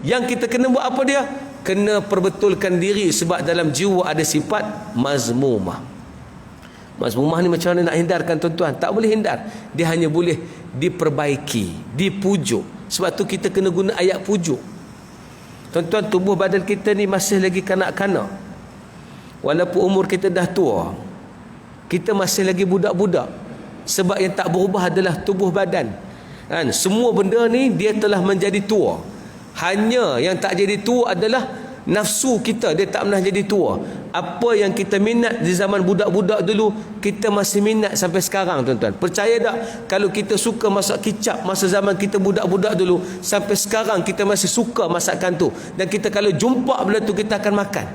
Yang kita kena buat apa dia? Kena perbetulkan diri, sebab dalam jiwa ada sifat mazmumah. Mazmumah ni macam mana nak hindarkan tuan-tuan? Tak boleh hindar. Dia hanya boleh diperbaiki, dipujuk. Sebab tu kita kena guna ayat pujuk. Tuan-tuan, tubuh badan kita ni masih lagi kanak-kanak. Walaupun umur kita dah tua, kita masih lagi budak-budak. Sebab yang tak berubah adalah tubuh badan. Kan? Semua benda ni dia telah menjadi tua. Hanya yang tak jadi tua adalah nafsu kita. Dia tak pernah jadi tua. Apa yang kita minat di zaman budak-budak dulu, kita masih minat sampai sekarang, tuan-tuan. Percaya tak? Kalau kita suka masak kicap masa zaman kita budak-budak dulu, sampai sekarang kita masih suka masakan tu. Dan kita kalau jumpa benda tu, kita akan makan.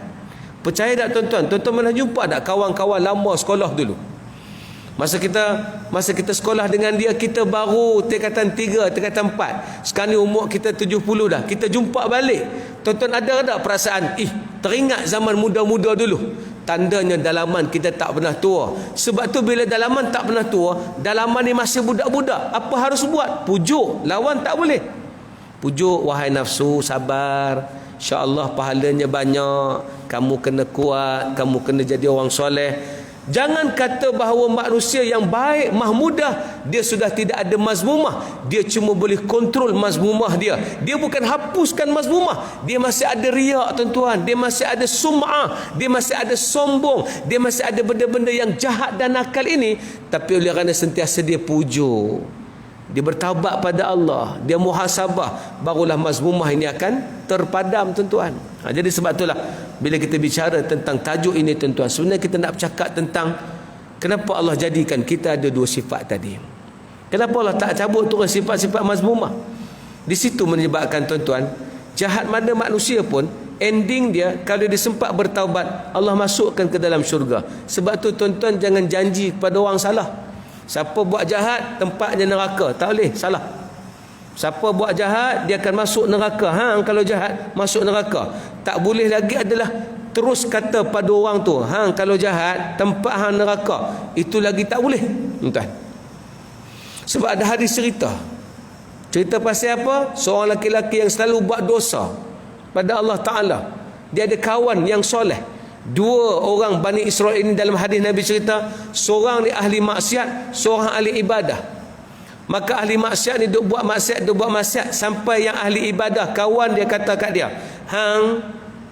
Percaya tak, tuan-tuan? Tuan-tuan pernah jumpa tak kawan-kawan lama sekolah dulu? Masa kita sekolah dengan dia, kita baru tingkatan 3, tingkatan 4. Sekarang ni umur kita 70 dah. Kita jumpa balik. Tuan-tuan ada tak perasaan, teringat zaman muda-muda dulu? Tandanya dalaman kita tak pernah tua. Sebab tu bila dalaman tak pernah tua, dalaman ni masih budak-budak. Apa harus buat? Pujuk. Lawan tak boleh. Pujuk, wahai nafsu, sabar. InsyaAllah pahalanya banyak. Kamu kena kuat. Kamu kena jadi orang soleh. Jangan kata bahawa manusia yang baik, mahmudah, dia sudah tidak ada mazmumah. Dia cuma boleh kontrol mazmumah dia. Dia bukan hapuskan mazmumah. Dia masih ada riak, tuan-tuan. Dia masih ada sum'ah. Dia masih ada sombong. Dia masih ada benda-benda yang jahat dan nakal ini. Tapi oleh kerana sentiasa dia pujuk, dia bertaubat pada Allah, dia muhasabah, barulah mazmumah ini akan terpadam, tuan-tuan. Jadi sebab itulah bila kita bicara tentang tajuk ini, tuan-tuan, sebenarnya kita nak bercakap tentang kenapa Allah jadikan kita ada dua sifat tadi. Kenapa Allah tak cabut turun sifat-sifat mazmumah? Di situ menyebabkan, tuan-tuan, jahat mana manusia pun, ending dia kalau dia sempat bertaubat, Allah masukkan ke dalam syurga. Sebab tu, tuan-tuan, jangan janji kepada orang salah. Siapa buat jahat, tempatnya neraka. Tak boleh, salah. Siapa buat jahat, dia akan masuk neraka. Hang kalau jahat, masuk neraka. Tak boleh lagi adalah terus kata pada orang tu, hang kalau jahat, tempat hang neraka. Itu lagi tak boleh, tuan-tuan. Sebab ada hadis cerita. Cerita pasal apa? Seorang lelaki yang selalu buat dosa pada Allah Ta'ala. Dia ada kawan yang soleh. Dua orang Bani Israel ini dalam hadis Nabi cerita, seorang ni ahli maksiat, seorang ahli ibadah. Maka ahli maksiat ni duk buat maksiat sampai yang ahli ibadah, kawan dia kata kat dia, hang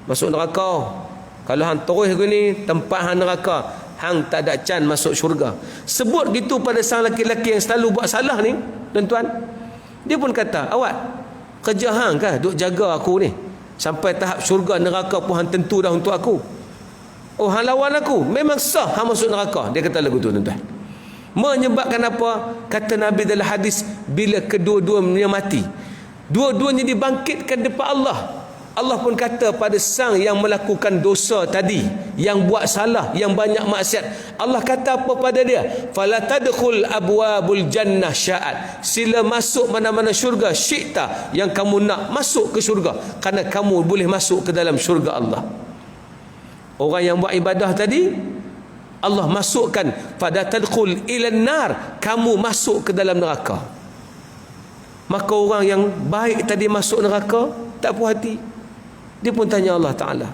masuk neraka. Kalau hang terus gini, tempat hang neraka. Hang tak ada can masuk syurga. Sebut gitu pada sang lelaki-lelaki yang selalu buat salah ni, tuan-tuan. Dia pun kata, awak kerja hang kah duk jaga aku ni sampai tahap syurga neraka pun hang tentu dah untuk aku. Oh, hang lawan aku, memang sah hang masuk neraka. Dia kata lagu tu, tuan-tuan. Menyebabkan apa? Kata Nabi dalam hadis, bila kedua-duanya mati, dua-duanya dibangkitkan depan Allah. Allah pun kata pada sang yang melakukan dosa tadi, yang buat salah, yang banyak maksiat, Allah kata apa pada dia? Fala tadkhul abwabul jannah sya'at. Sila masuk mana-mana syurga syi'ta, yang kamu nak masuk ke syurga, kerana kamu boleh masuk ke dalam syurga Allah. Orang yang buat ibadah tadi, Allah masukkan pada tadkhul ilan nar, kamu masuk ke dalam neraka. Maka orang yang baik tadi masuk neraka, tak puas hati. Dia pun tanya Allah Ta'ala,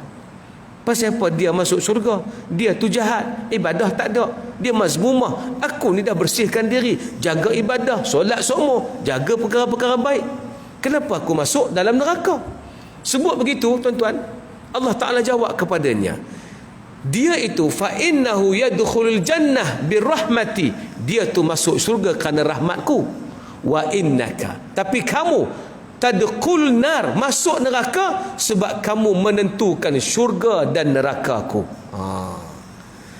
pasal apa dia masuk syurga? Dia tu jahat, ibadah tak ada. Dia mazmumah. Aku ni dah bersihkan diri, jaga ibadah, solat semua, jaga perkara-perkara baik. Kenapa aku masuk dalam neraka? Sebut begitu, tuan-tuan, Allah Ta'ala jawab kepadanya, dia itu fa innahu yadkhulul jannah birahmati, dia tu masuk syurga kerana rahmatku. Wa innaka, tapi kamu tadkhul nar, masuk neraka sebab kamu menentukan syurga dan nerakaku.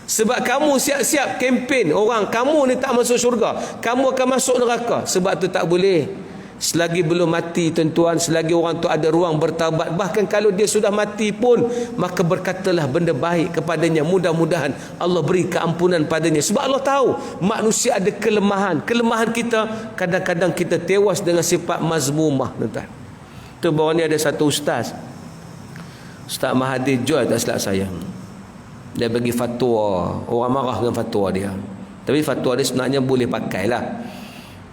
Sebab kamu siap-siap kempen orang, kamu ni tak masuk syurga, kamu akan masuk neraka. Sebab tu tak boleh. Selagi belum mati, tuan-tuan, selagi orang tu ada ruang bertaubat, bahkan kalau dia sudah mati pun, maka berkatalah benda baik kepadanya, mudah-mudahan Allah beri keampunan padanya. Sebab Allah tahu manusia ada kelemahan. Kelemahan kita, kadang-kadang kita tewas dengan sifat mazmumah, tuan-tuan. Tu bawah ni ada satu ustaz Mahathir Joy, tak silap saya, dia bagi fatwa. Orang marah dengan fatwa dia, tapi fatwa dia sebenarnya boleh pakailah.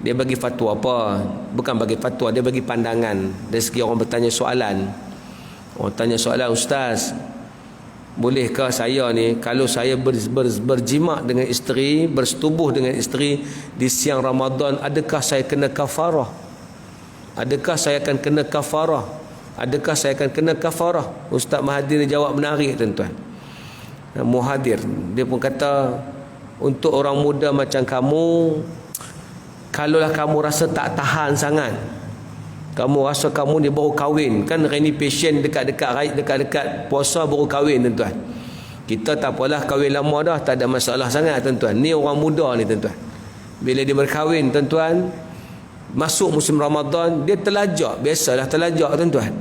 Dia bagi fatwa apa? Bukan bagi fatwa, dia bagi pandangan. Dari segi orang bertanya soalan. Orang tanya soalan, ustaz, bolehkah saya ni kalau saya berjima dengan isteri, bersetubuh dengan isteri di siang Ramadan, adakah saya kena kafarah? Adakah saya akan kena kafarah? Adakah saya akan kena kafarah? Ustaz Mahathir jawab menarik tuan-tuan. Muhadir dia pun kata, untuk orang muda macam kamu, kalaulah kamu rasa tak tahan sangat, kamu rasa kamu ni baru kahwin, kan ini patient dekat-dekat puasa baru kahwin tuan-tuan. Kita tak apalah, kahwin lama dah, tak ada masalah sangat tuan-tuan. Ni orang muda ni tuan-tuan. Bila dia berkahwin tuan-tuan, masuk musim Ramadan, dia terlajak. Biasalah terlajak tuan-tuan.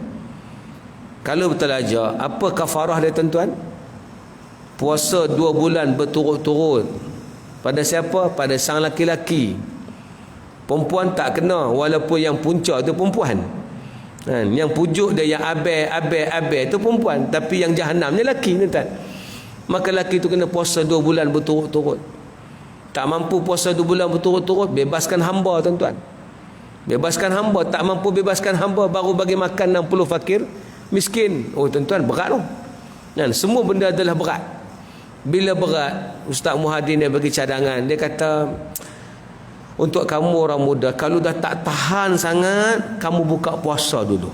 Kalau terlajak, apa kafarah dia tuan-tuan? Puasa 2 bulan berturut-turut. Pada siapa? Pada sang laki-laki. Perempuan tak kena, walaupun yang punca tu perempuan. Yang pujuk dia, yang abai tu perempuan, tapi yang jahanamnya laki tuan. Maka laki tu kena puasa 2 bulan berturut-turut. Tak mampu puasa 2 bulan berturut-turut, bebaskan hamba tuan-tuan. Bebaskan hamba. Tak mampu bebaskan hamba, baru bagi makan 60 fakir miskin. Oh tuan-tuan, berat tu. Semua benda adalah berat. Bila berat, Ustaz Muhaddin dia bagi cadangan. Dia kata, untuk kamu orang muda, kalau dah tak tahan sangat, kamu buka puasa dulu.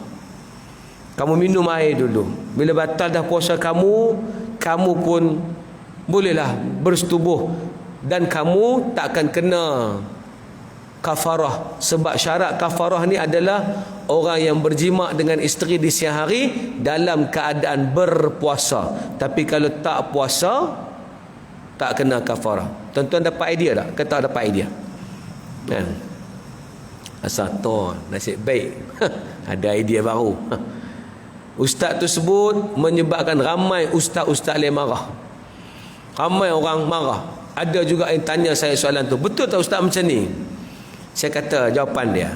Kamu minum air dulu. Bila batal dah puasa kamu pun bolehlah bersetubuh. Dan kamu tak akan kena kafarah. Sebab syarat kafarah ni adalah orang yang berjima dengan isteri di siang hari dalam keadaan berpuasa. Tapi kalau tak puasa, tak kena kafarah. Tuan-tuan dapat idea tak? Kata dapat idea. Asal tu nasib baik ada idea baru. Ustaz tersebut menyebabkan ramai ustaz-ustaz lain marah. Ramai orang marah. Ada juga yang tanya saya soalan tu, betul tak ustaz macam ni? Saya kata jawapan dia,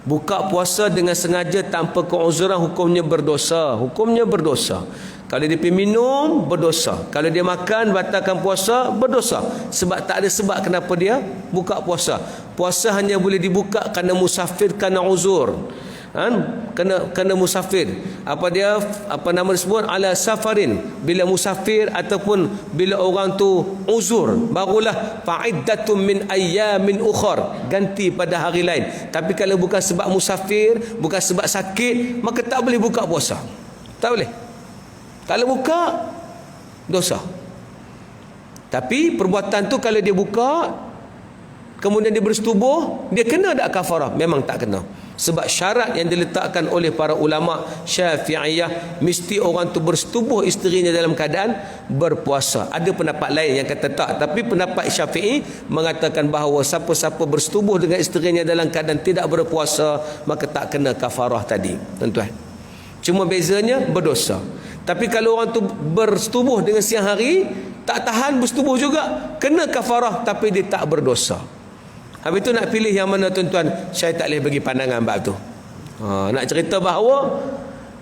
buka puasa dengan sengaja tanpa keuzuran hukumnya berdosa. Hukumnya berdosa. Kalau dia pergi minum, berdosa. Kalau dia makan, batalkan puasa, berdosa. Sebab tak ada sebab kenapa dia buka puasa. Puasa hanya boleh dibuka kerana musafir, kerana uzur. Kena musafir. Apa nama disebut? Ala safarin. Bila musafir ataupun bila orang tu uzur, barulah fa'iddatum min ayyamin ukhar, ganti pada hari lain. Tapi kalau bukan sebab musafir, bukan sebab sakit, maka tak boleh buka puasa. Tak boleh. Kalau buka, dosa. Tapi perbuatan tu kalau dia buka, kemudian dia bersetubuh, dia kena tak kafarah? Memang tak kena. Sebab syarat yang diletakkan oleh para ulama Syafi'iyah, mesti orang tu bersetubuh isterinya dalam keadaan berpuasa. Ada pendapat lain yang kata tak, tapi pendapat Syafi'i mengatakan bahawa siapa-siapa bersetubuh dengan isterinya dalam keadaan tidak berpuasa, maka tak kena kafarah tadi, tuan-tuan. Cuma bezanya berdosa. Tapi kalau orang tu bersetubuh dengan siang hari, tak tahan bersetubuh juga, kena kafarah, tapi dia tak berdosa. Habis tu nak pilih yang mana tuan-tuan? Saya tak boleh bagi pandangan bab tu. Nak cerita bahawa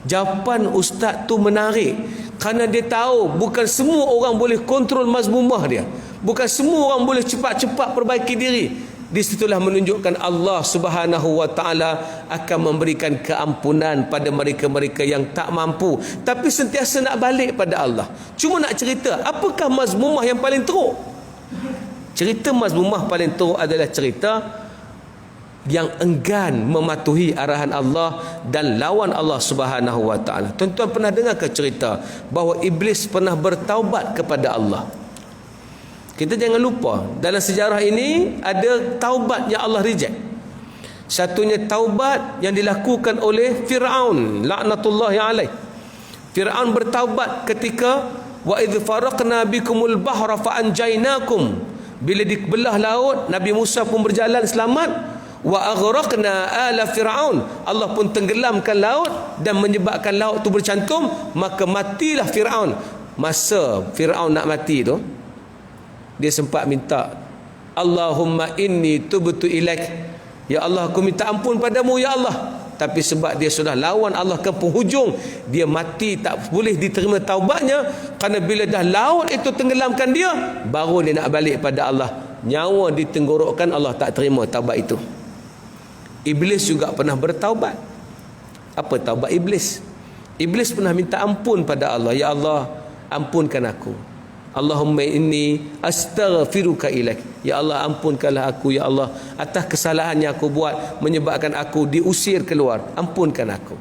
jawapan ustaz tu menarik, kerana dia tahu bukan semua orang boleh kontrol mazmumah dia. Bukan semua orang boleh cepat-cepat perbaiki diri. Di situlah menunjukkan Allah Subhanahu wa taala akan memberikan keampunan pada mereka-mereka yang tak mampu, tapi sentiasa nak balik pada Allah. Cuma nak cerita, apakah mazmumah yang paling teruk? Cerita mazmumah paling teruk adalah cerita yang enggan mematuhi arahan Allah dan lawan Allah Subhanahu wa taala. Tuan-tuan pernah dengar ke cerita bahawa iblis pernah bertaubat kepada Allah? Kita jangan lupa, dalam sejarah ini ada taubat yang Allah reject. Satunya taubat yang dilakukan oleh Fir'aun, laknatullahi alaih. Fir'aun bertaubat ketika wa idh faraqna bikumul bahra fa anjaynakum. Bila dibelah laut, Nabi Musa pun berjalan selamat. Wa aghraqna ala Fir'aun, Allah pun tenggelamkan laut dan menyebabkan laut itu bercantum, maka matilah Fir'aun. Masa Fir'aun nak mati tu, dia sempat minta, Allahumma inni tubtu ilaik, ya Allah aku minta ampun padamu ya Allah. Tapi sebab dia sudah lawan Allah ke penghujung, dia mati, tak boleh diterima taubatnya. Kerana bila dah laut itu tenggelamkan dia, baru dia nak balik pada Allah. Nyawa ditenggorokkan, Allah tak terima taubat itu. Iblis juga pernah bertaubat. Apa taubat Iblis? Iblis pernah minta ampun pada Allah. Ya Allah, ampunkan aku. Allahumma inni astaghfiruka ilaik. Ya Allah, ampunkanlah aku ya Allah atas kesalahan yang aku buat menyebabkan aku diusir keluar. Ampunkan aku.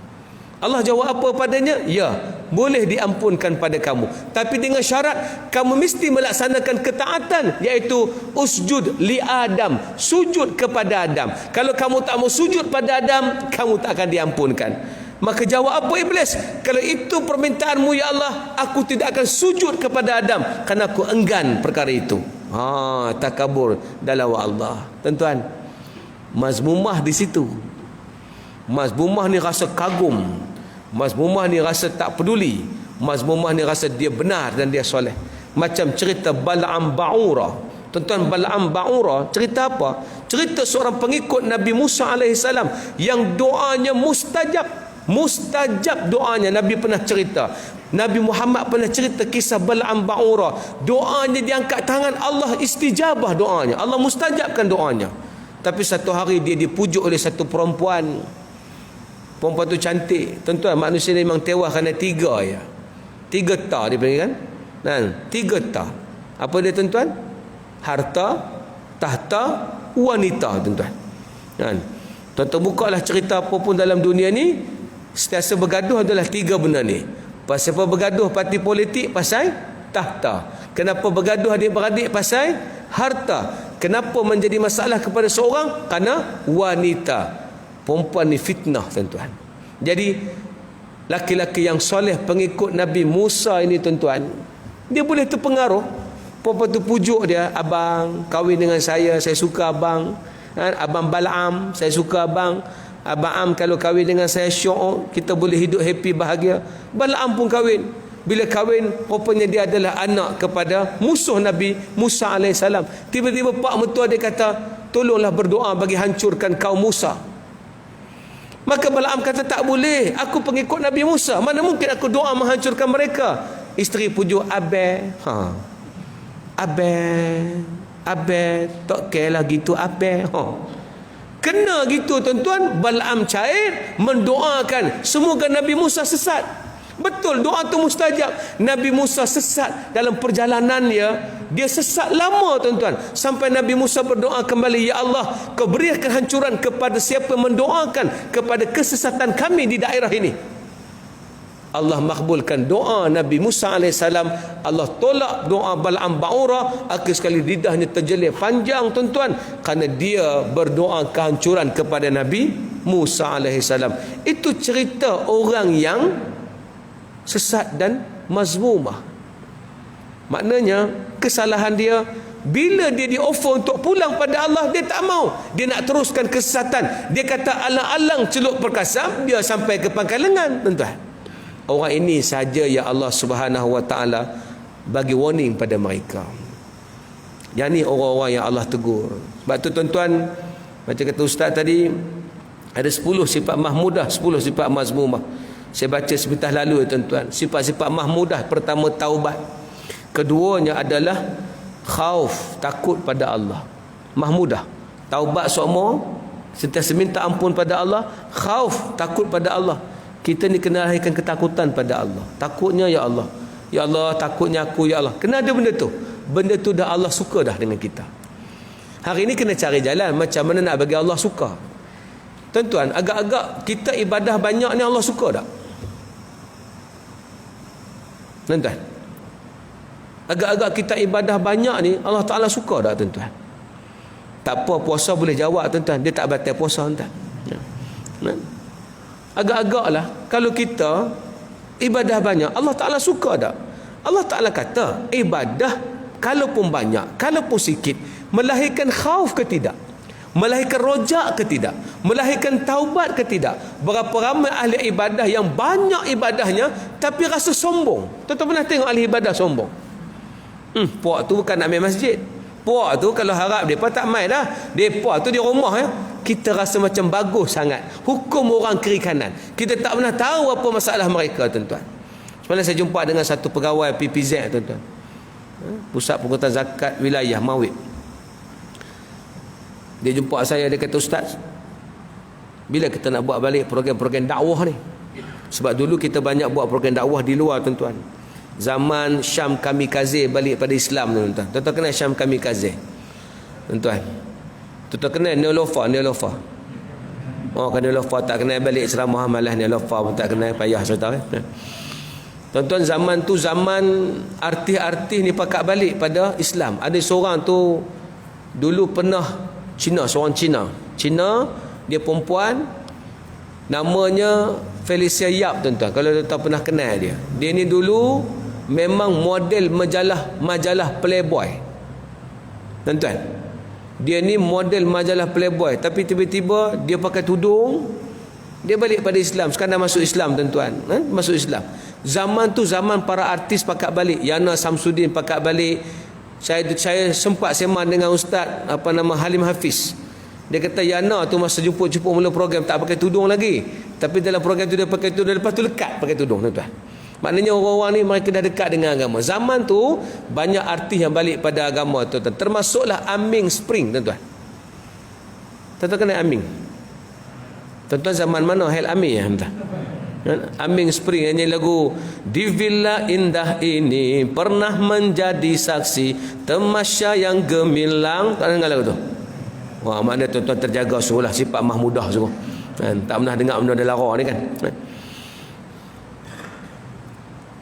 Allah jawab apa padanya? Ya, boleh diampunkan pada kamu, tapi dengan syarat kamu mesti melaksanakan ketaatan, iaitu usjud li Adam, sujud kepada Adam. Kalau kamu tak mau sujud pada Adam, kamu tak akan diampunkan. Maka jawab apa Iblis? Kalau itu permintaanmu ya Allah, aku tidak akan sujud kepada Adam kerana aku enggan perkara itu. Takabur dalam Allah. Tuan-tuan, mazmumah di situ. Mazmumah ni rasa kagum. Mazmumah ni rasa tak peduli. Mazmumah ni rasa dia benar dan dia soleh. Macam cerita Bal'am Ba'ura. Tuan-tuan, Bal'am Ba'ura cerita apa? Cerita seorang pengikut Nabi Musa AS yang doanya mustajab. Mustajab doanya. Nabi pernah cerita, Nabi Muhammad pernah cerita kisah Bal'am Ba'ura. Doanya diangkat tangan, Allah istijabah doanya, Allah mustajabkan doanya. Tapi satu hari dia dipujuk oleh satu perempuan. Perempuan tu cantik. Tuan-tuan, manusia ni memang tewas kerana tiga ya. 3 ta dia panggil kan? 3 ta. Apa dia tuan-tuan? Harta, tahta, wanita tuan-tuan. Tuan-tuan bukalah cerita apa pun dalam dunia ni, sentiasa bergaduh adalah 3 benda ni. Pasal apa bergaduh parti politik? Pasal tahta. Kenapa bergaduh adik-beradik? Pasal harta. Kenapa menjadi masalah kepada seorang? Kerana wanita. Perempuan ni fitnah tuan-tuan. Jadi laki-laki yang soleh pengikut Nabi Musa ini tuan-tuan, dia boleh terpengaruh. Perempuan tu pujuk dia, abang kahwin dengan saya suka abang. Abang Bal'am, saya suka abang. Abang Am kalau kahwin dengan saya syok, kita boleh hidup happy bahagia. Bal'am pun kahwin. Bila kahwin, rupanya dia adalah anak kepada musuh Nabi Musa AS. Tiba-tiba pak mertua dia kata, tolonglah berdoa bagi hancurkan kaum Musa. Maka Bal'am kata, tak boleh, aku pengikut Nabi Musa, mana mungkin aku doa menghancurkan mereka. Isteri pujuk, abe tak care lah gitu abe. Kena gitu tuan-tuan. Bal'am cair mendoakan semoga Nabi Musa sesat. Betul, doa tu mustajab. Nabi Musa sesat dalam perjalanannya. Dia sesat lama tuan-tuan, sampai Nabi Musa berdoa kembali, ya Allah, kau beri kehancuran kepada siapa mendoakan kepada kesesatan kami di daerah ini. Allah makbulkan doa Nabi Musa AS. Allah tolak doa Bal'am Ba'ura. Akhir sekali lidahnya terjelir panjang tuan-tuan, kerana dia berdoa kehancuran kepada Nabi Musa AS. Itu cerita orang yang sesat dan mazmumah. Maknanya kesalahan dia, bila dia di-offer untuk pulang pada Allah, dia tak mau. Dia nak teruskan kesesatan. Dia kata alang-alang celup perkasa, dia sampai ke pangkal lengan tuan-tuan. Orang ini saja ya Allah Subhanahu wa taala bagi warning pada mereka. Yang ni orang-orang yang Allah tegur. Sebab tu tuan-tuan, macam kata ustaz tadi, ada 10 sifat mahmudah, 10 sifat mazmumah. Saya baca sebentar lalu tuan-tuan. Sifat-sifat mahmudah, pertama taubat. Keduanya adalah khauf, takut pada Allah. Mahmudah, taubat semua, sentiasa minta ampun pada Allah. Khauf, takut pada Allah. Kita ni kena lahirkan ketakutan pada Allah. Takutnya ya Allah, ya Allah, takutnya aku ya Allah. Kena ada benda tu. Benda tu dah Allah suka dah dengan kita. Hari ni kena cari jalan macam mana nak bagi Allah suka. Tuan-tuan, agak-agak kita ibadah banyak ni Allah suka tak? Tuan-tuan, agak-agak kita ibadah banyak ni Allah Ta'ala suka tak tuan-tuan? Tak apa, puasa boleh jawab tuan-tuan, dia tak batal puasa tuan-tuan. Agak-agaklah kalau kita ibadah banyak Allah Ta'ala suka tak? Allah Ta'ala kata ibadah kalaupun banyak, kalaupun sikit, melahirkan khauf ke tidak? Melahirkan rojak ke tidak? Melahirkan taubat ke tidak? Berapa ramai ahli ibadah yang banyak ibadahnya tapi rasa sombong. Tuan-tuan pernah tengok ahli ibadah sombong? Puak tu bukan nak main masjid. Puak tu kalau harap mereka tak main dah. Mereka tu di rumah ya. Kita rasa macam bagus sangat. Hukum orang kiri kanan. Kita tak pernah tahu apa masalah mereka tuan-tuan. Semalam saya jumpa dengan satu pegawai PPZ tuan-tuan. Pusat Pengurusan Zakat Wilayah Mawib. Dia jumpa saya, dia kata, Ustaz, Bila kita nak buat balik program-program dakwah ni? Sebab dulu kita banyak buat program dakwah di luar, tuan-tuan. Zaman Syam Kamikaze balik pada Islam, tuan-tuan. Tuan-tuan kenal Syam Kamikaze? Tuan-tuan. Tuan-tuan kenal Neolofa. Oh, kan Neolofa tak kenal balik ceramah malah Neolofa pun tak kenal, payah cerita kan. Tuan-tuan, zaman tu zaman artis-artis ni pakat balik pada Islam. Ada seorang tu dulu pernah seorang Cina, dia perempuan, namanya Felicia Yap, tuan-tuan. Kalau tuan-tuan pernah kenal dia. Dia ni dulu memang model majalah Playboy. Tuan-tuan, dia ni model majalah Playboy, tapi tiba-tiba dia pakai tudung, dia balik pada Islam. Sekarang dah masuk Islam, tuan-tuan. Masuk Islam. Zaman tu zaman para artis pakat balik. Yana Samsudin pakat balik. Saya sempat sembang dengan Ustaz Halim Hafiz. Dia kata Yana tu masa jumpa mula program tak pakai tudung lagi, tapi dalam program tu dia pakai tudung, lepas tu lekat pakai tudung, tuan-tuan. Maknanya orang-orang ni mereka dah dekat dengan agama. Zaman tu banyak artis yang balik pada agama, tuan-tuan. Termasuklah Aming Spring, tuan-tuan. Tuan-tuan kenal Aming? Tuan-tuan zaman mana Hel Aming ya, tuan-tuan? Aming Spring nyanyi lagu di villa indah ini pernah menjadi saksi tamasya yang gemilang. Tak dengar lagu tu? Wah, makna tuan-tuan terjaga suruhlah sifat mahmudah suruh. Tak pernah dengar benda lara ni kan.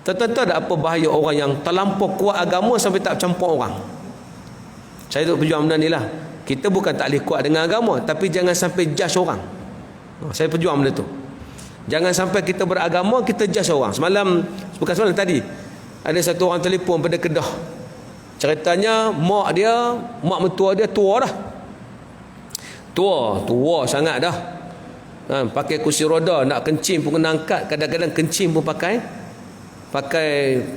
Tuan-tuan tahu tak apa bahaya orang yang terlampau kuat agama sampai tak campur orang? Saya duk berjuang benda ni lah. Kita bukan tak boleh kuat dengan agama, tapi jangan sampai judge orang. Saya berjuang benda tu. Jangan sampai kita beragama, kita judge orang. Bukan semalam tadi, ada satu orang telefon pada Kedah. Ceritanya mak mentua dia tua dah. Tua sangat dah. Pakai kursi roda, nak kencing pun kena angkat. Kadang-kadang kencing pun pakai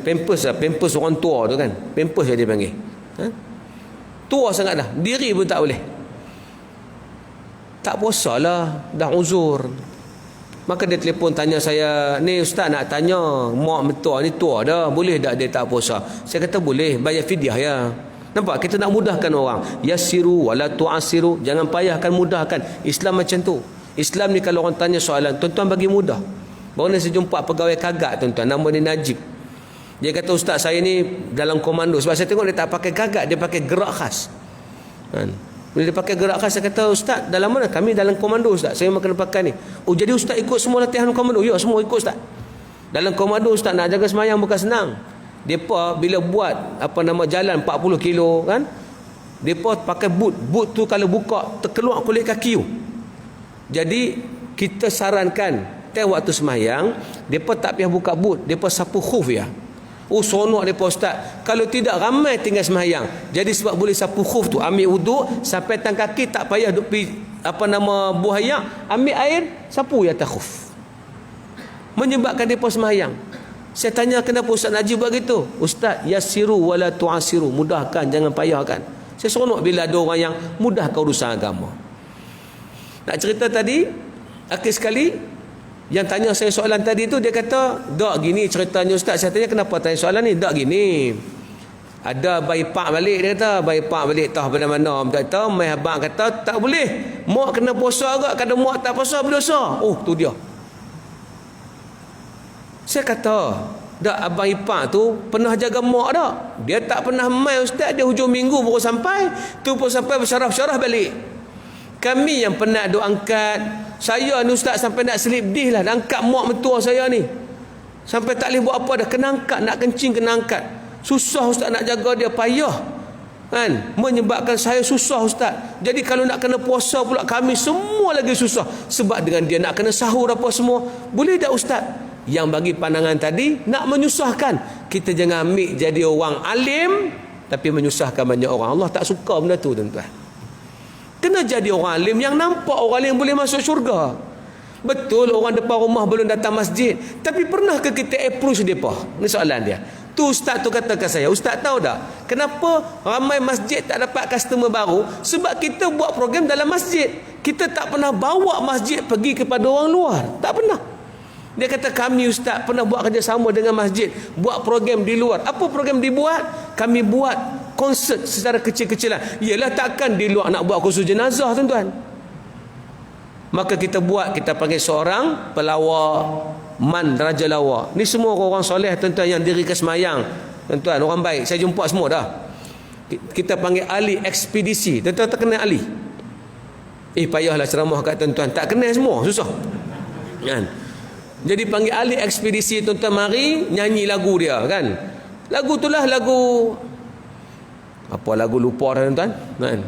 pampers lah. Pampers orang tua tu kan. Pampers dia panggil. Tua sangat dah. Diri pun tak boleh. Tak puasa lah, dah uzur. Maka dia telefon tanya saya, ni ustaz nak tanya, mak mentua ni tua dah, boleh tak dia tak puasa? Saya kata boleh, bayar fidyah ya. Nampak, kita nak mudahkan orang. Yassiru wala tu'assiru, jangan payahkan, mudahkan. Islam macam tu. Islam ni kalau orang tanya soalan, tuan-tuan bagi mudah. Baru ni saya jumpa pegawai kagak, tuan-tuan, nama dia Najib. Dia kata ustaz saya ni dalam komando. Sebab saya tengok dia tak pakai kagak, dia pakai gerak khas. Bila dia pakai gerak khas, saya kata ustaz dalam mana? Kami dalam komando ustaz, saya makan pakai ni. Oh jadi ustaz ikut semua latihan komando? Ya, semua ikut ustaz. Dalam komando ustaz nak jaga semayang bukan senang. Depa bila buat jalan 40 kilo kan, depa pakai boot tu kalau buka terkeluar kulit kaki tu. Jadi kita sarankan waktu semayang depa tak payah buka boot, depa sapu khuf ya. Oh sonok depa ustaz, kalau tidak ramai tinggal semayang. Jadi sebab boleh sapu khuf tu, ambil wuduk sampai tang kaki, tak payah duk pi buah ayak, ambil air sapu ya atas khuf. Menyebabkan depa semayang. Saya tanya kenapa Ustaz Najib buat gitu? Ustaz, yassiru wala tu'assiru, mudahkan jangan payahkan. Saya seronok bila ada orang yang mudahkan urusan agama. Nak cerita tadi, akhir sekali yang tanya saya soalan tadi tu, dia kata dak gini ceritanya ustaz. Saya tanya kenapa tanya soalan ni? Dak gini, ada bayi pak balik, dia kata bayi pak balik tahu pada mana, dia kata mai abang kata tak boleh, mak kena puasa agak, kalau mak tak puasa berdosa. Oh tu dia. Saya kata, dak abang ipar tu pernah jaga mak dak? Dia tak pernah mai ustaz, dia hujung minggu baru sampai. Tu pun sampai bersyarah-syarah balik. Kami yang pernah duk angkat, saya ni ustaz sampai nak selip dih lah, nak angkat mak mentua saya ni. Sampai tak boleh buat apa dah, kena angkat, nak kencing kena angkat. Susah ustaz nak jaga dia, payah. Kan? Menyebabkan saya susah ustaz. Jadi kalau nak kena puasa pula kami semua lagi susah. Sebab dengan dia nak kena sahur apa semua. Boleh tak ustaz? Yang bagi pandangan tadi nak menyusahkan. Kita jangan ambil jadi orang alim tapi menyusahkan banyak orang. Allah tak suka benda tu tuan-tuan. Kena jadi orang alim yang nampak orang alim boleh masuk syurga. Betul orang depan rumah belum datang masjid, tapi pernah ke kita approach depa? Ni soalan dia. Tu ustaz tu kata ke saya, ustaz tahu tak kenapa ramai masjid tak dapat customer baru? Sebab kita buat program dalam masjid. Kita tak pernah bawa masjid pergi kepada orang luar. Tak pernah. Dia kata kami ustaz pernah buat kerjasama dengan masjid, buat program di luar. Apa program dibuat? Kami buat konsert secara kecil-kecilan. Yalah takkan di luar nak buat khusus jenazah tuan-tuan. Maka kita panggil seorang pelawak, man, raja lawak. Ni semua orang soleh tuan-tuan yang diri ke semayang. Tuan-tuan, orang baik. Saya jumpa semua dah. Kita panggil ahli ekspedisi. Tuan-tuan tak kenal ahli? Payahlah ceramah kat tuan-tuan. Tak kenal semua, susah. Kan? Jadi panggil ahli ekspedisi, tuan-tuan mari nyanyi lagu dia kan. Lagu itulah lagu apa, lagu lupa dah tuan-tuan kan.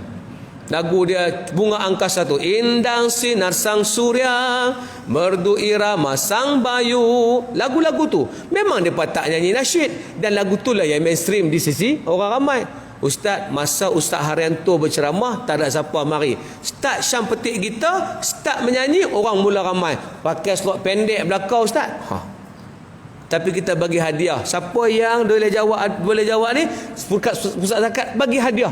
Lagu dia bunga angkasa tu, indang sinar sang surya, merdu irama sang bayu. Lagu-lagu tu memang dia tak nyanyi nasyid, dan lagu tu lah yang mainstream di sisi orang ramai. Ustaz, masa Ustaz Haryanto berceramah, tak ada siapa mari. Start Syam petik gitar, start menyanyi, orang mula ramai. Pakai slot pendek belakang Ustaz. Tapi kita bagi hadiah. Siapa yang boleh jawab ni, pusat zakat bagi hadiah.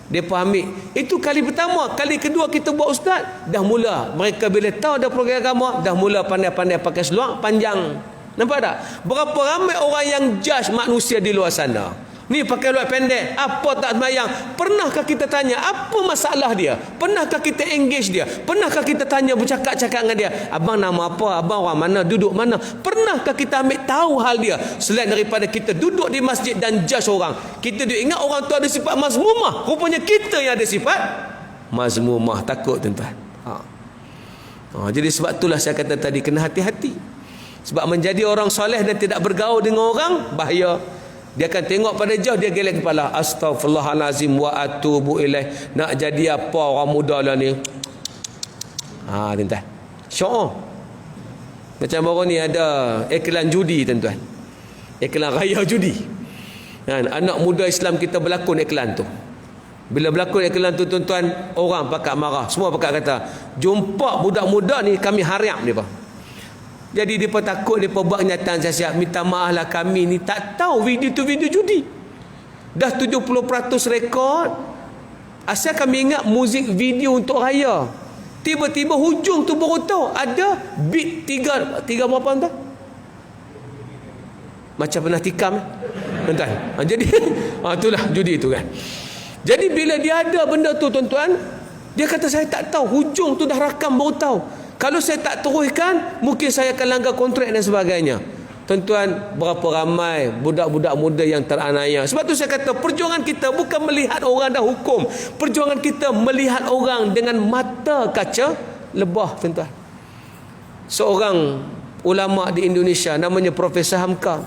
Mereka ambil. Itu kali pertama. Kali kedua kita buat Ustaz, dah mula. Mereka bila tahu ada program agama, dah mula pandai-pandai pakai seluar panjang. Nampak tak? Berapa ramai orang yang judge manusia di luar sana. Ni pakai luar pendek, apa tak sembahyang. Pernahkah kita tanya apa masalah dia? Pernahkah kita engage dia? Pernahkah kita tanya, bercakap-cakap dengan dia? Abang nama apa? Abang orang mana? Duduk mana? Pernahkah kita ambil tahu hal dia? Selain daripada kita duduk di masjid dan judge orang. Kita ingat orang tu ada sifat mazmumah. Rupanya kita yang ada sifat mazmumah. Takut tuan-tuan. Jadi sebab itulah saya kata tadi, kena hati-hati. Sebab menjadi orang soleh dan tidak bergaul dengan orang, bahaya. Dia akan tengok pada jauh, dia geleng kepala. Astaghfirullahalazim wa atubu ilaih. Nak jadi apa orang muda lah ni? Tuan-tuan. Syok. Macam baru ni ada iklan judi tuan-tuan. Iklan raya judi. Kan? Anak muda Islam kita berlakon iklan tu. Bila berlakon iklan tu tuan-tuan, orang pakak marah. Semua pakak kata, jumpa budak muda ni kami hariap dia. Jadi dia takut, dia buat kenyataan. Saya siap minta maaf lah, kami ni tak tahu video tu video judi. Dah 70% rekod. Asal kami ingat muzik video untuk raya. Tiba-tiba hujung tu baru tahu ada beat tiga berapa tuan? Macam pernah tikam tuan-tuan. Jadi itulah judi tu kan. Jadi bila dia ada benda tu tuan-tuan, dia kata saya tak tahu, hujung tu dah rakam baru tahu. Kalau saya tak teruskan, mungkin saya akan langgar kontrak dan sebagainya. Tuan-tuan, berapa ramai budak-budak muda yang teraniaya. Sebab tu saya kata, perjuangan kita bukan melihat orang dan hukum. Perjuangan kita melihat orang dengan mata kaca lebah, tuan-tuan. Seorang ulama di Indonesia namanya Profesor Hamka.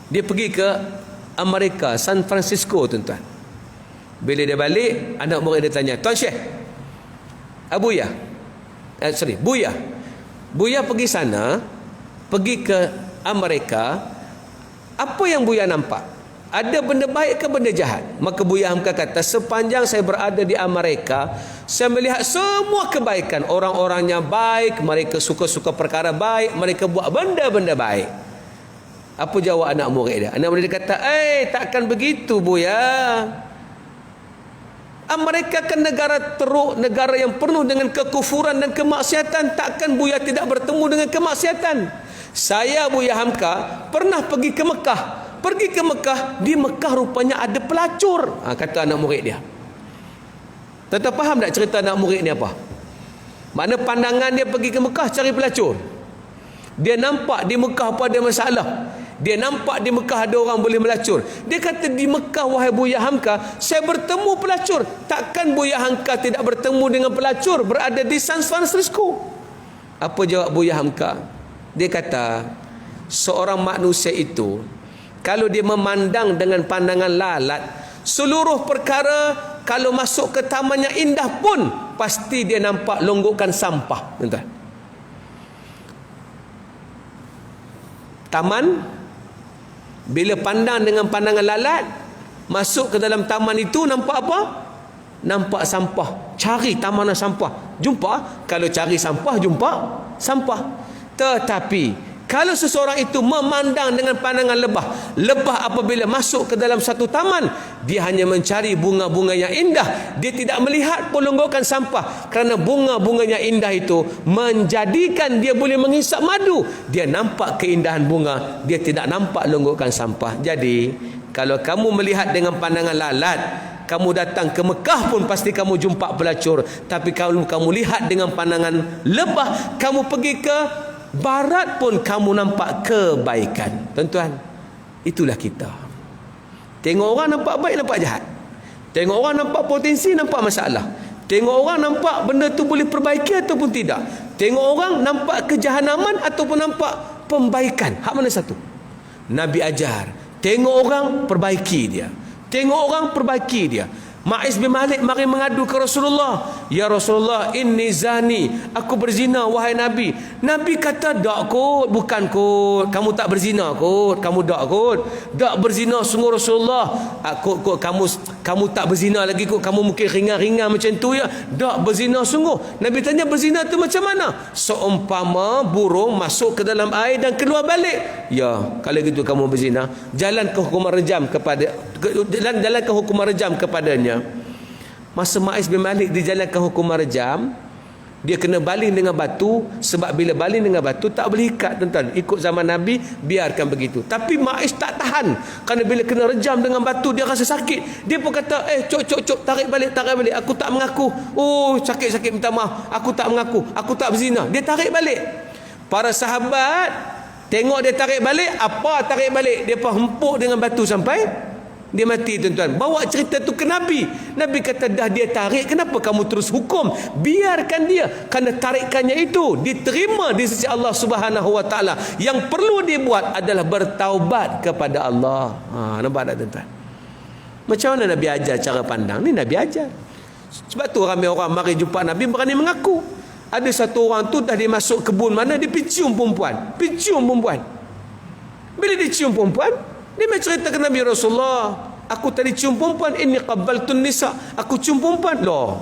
Dia pergi ke Amerika, San Francisco, tuan-tuan. Bila dia balik, anak murid dia tanya, Tuan Syekh, Buya pergi sana, pergi ke Amerika, apa yang Buya nampak? Ada benda baik ke benda jahat? Maka Buya Hamka kata, sepanjang saya berada di Amerika, saya melihat semua kebaikan. Orang-orangnya baik, mereka suka-suka perkara baik, mereka buat benda-benda baik. Apa jawab anak murid dia? Anak murid dia kata, takkan begitu Buya. Amerika kan negara teruk, negara yang penuh dengan kekufuran dan kemaksiatan. Takkan Buya tidak bertemu dengan kemaksiatan. Saya Buya Hamka pernah pergi ke Mekah. Pergi ke Mekah, di Mekah rupanya ada pelacur, kata anak murid dia. Tuan-tuan faham tak cerita anak murid ni apa? Mana pandangan dia pergi ke Mekah cari pelacur. Dia nampak di Mekah apa ada masalah. Dia nampak di Mekah ada orang boleh melacur. Dia kata, di Mekah wahai Buya Hamka, saya bertemu pelacur. Takkan Buya Hamka tidak bertemu dengan pelacur berada di San Francisco? Apa jawab Buya Hamka? Dia kata, seorang manusia itu, kalau dia memandang dengan pandangan lalat, seluruh perkara, kalau masuk ke taman yang indah pun, pasti dia nampak longgokan sampah. Tuan-tuan. Taman, bila pandang dengan pandangan lalat, masuk ke dalam taman itu, nampak apa? Nampak sampah. Cari taman sampah, jumpa. Kalau cari sampah, jumpa sampah. Tetapi kalau seseorang itu memandang dengan pandangan lebah, lebah apabila masuk ke dalam satu taman, dia hanya mencari bunga-bunga yang indah. Dia tidak melihat pun longgokan sampah, kerana bunga-bunga yang indah itu menjadikan dia boleh menghisap madu. Dia nampak keindahan bunga, dia tidak nampak longgokan sampah. Jadi kalau kamu melihat dengan pandangan lalat, kamu datang ke Mekah pun pasti kamu jumpa pelacur. Tapi kalau kamu lihat dengan pandangan lebah, kamu pergi ke barat pun kamu nampak kebaikan. Tuan-tuan, itulah kita. Tengok orang nampak baik, nampak jahat. Tengok orang nampak potensi, nampak masalah. Tengok orang nampak benda tu boleh perbaiki ataupun tidak. Tengok orang nampak kejahanaman ataupun nampak pembaikan. Hak mana satu? Nabi ajar, tengok orang, perbaiki dia. Tengok orang, perbaiki dia. Ma'is bin Malik mari mengadu ke Rasulullah. Ya Rasulullah, inni zani, aku berzina wahai Nabi. Nabi kata, dak kot, bukan kot, kamu tak berzina kot, kamu dak kot, dak berzina sungguh Rasulullah. Kot kamu tak berzina lagi kot, kamu mungkin ringan-ringan macam tu ya. Dak berzina sungguh. Nabi tanya, berzina tu macam mana? Seumpama burung masuk ke dalam air dan keluar balik. Ya, kalau gitu kamu berzina. Jalan ke hukuman rejam kepada jalan ke hukuman rejam kepadanya. Masa Ma'is bin Malik dijalankan hukuman rejam, dia kena baling dengan batu. Sebab bila baling dengan batu tak boleh ikat, tuan-tuan. Ikut zaman Nabi, biarkan begitu. Tapi Ma'is tak tahan, kerana bila kena rejam dengan batu dia rasa sakit. Dia pun kata, cok, tarik balik, aku tak mengaku. Oh, sakit-sakit, minta maaf, aku tak mengaku, aku tak berzina. Dia tarik balik. Para sahabat tengok dia tarik balik. Apa tarik balik? Dia pun hempuk dengan batu sampai dia mati, tuan-tuan. Bawa cerita tu ke Nabi. Nabi kata, dah dia tarik, kenapa kamu terus hukum? Biarkan dia, kerana tarikannya itu diterima di sisi Allah Subhanahu Wa Taala. Yang perlu dibuat adalah bertaubat kepada Allah. Nampak tak, tuan-tuan? Macam mana Nabi ajar cara pandang? Ni Nabi ajar. Sebab tu ramai orang mari jumpa Nabi berani mengaku. Ada satu orang tu dah dia masuk kebun mana, dia pergi cium perempuan. Bila dia cium perempuan, dia cerita ke Nabi, Rasulullah, aku tadi cium perempuan, ini qabbaltun nisa, aku cium perempuan. Loh,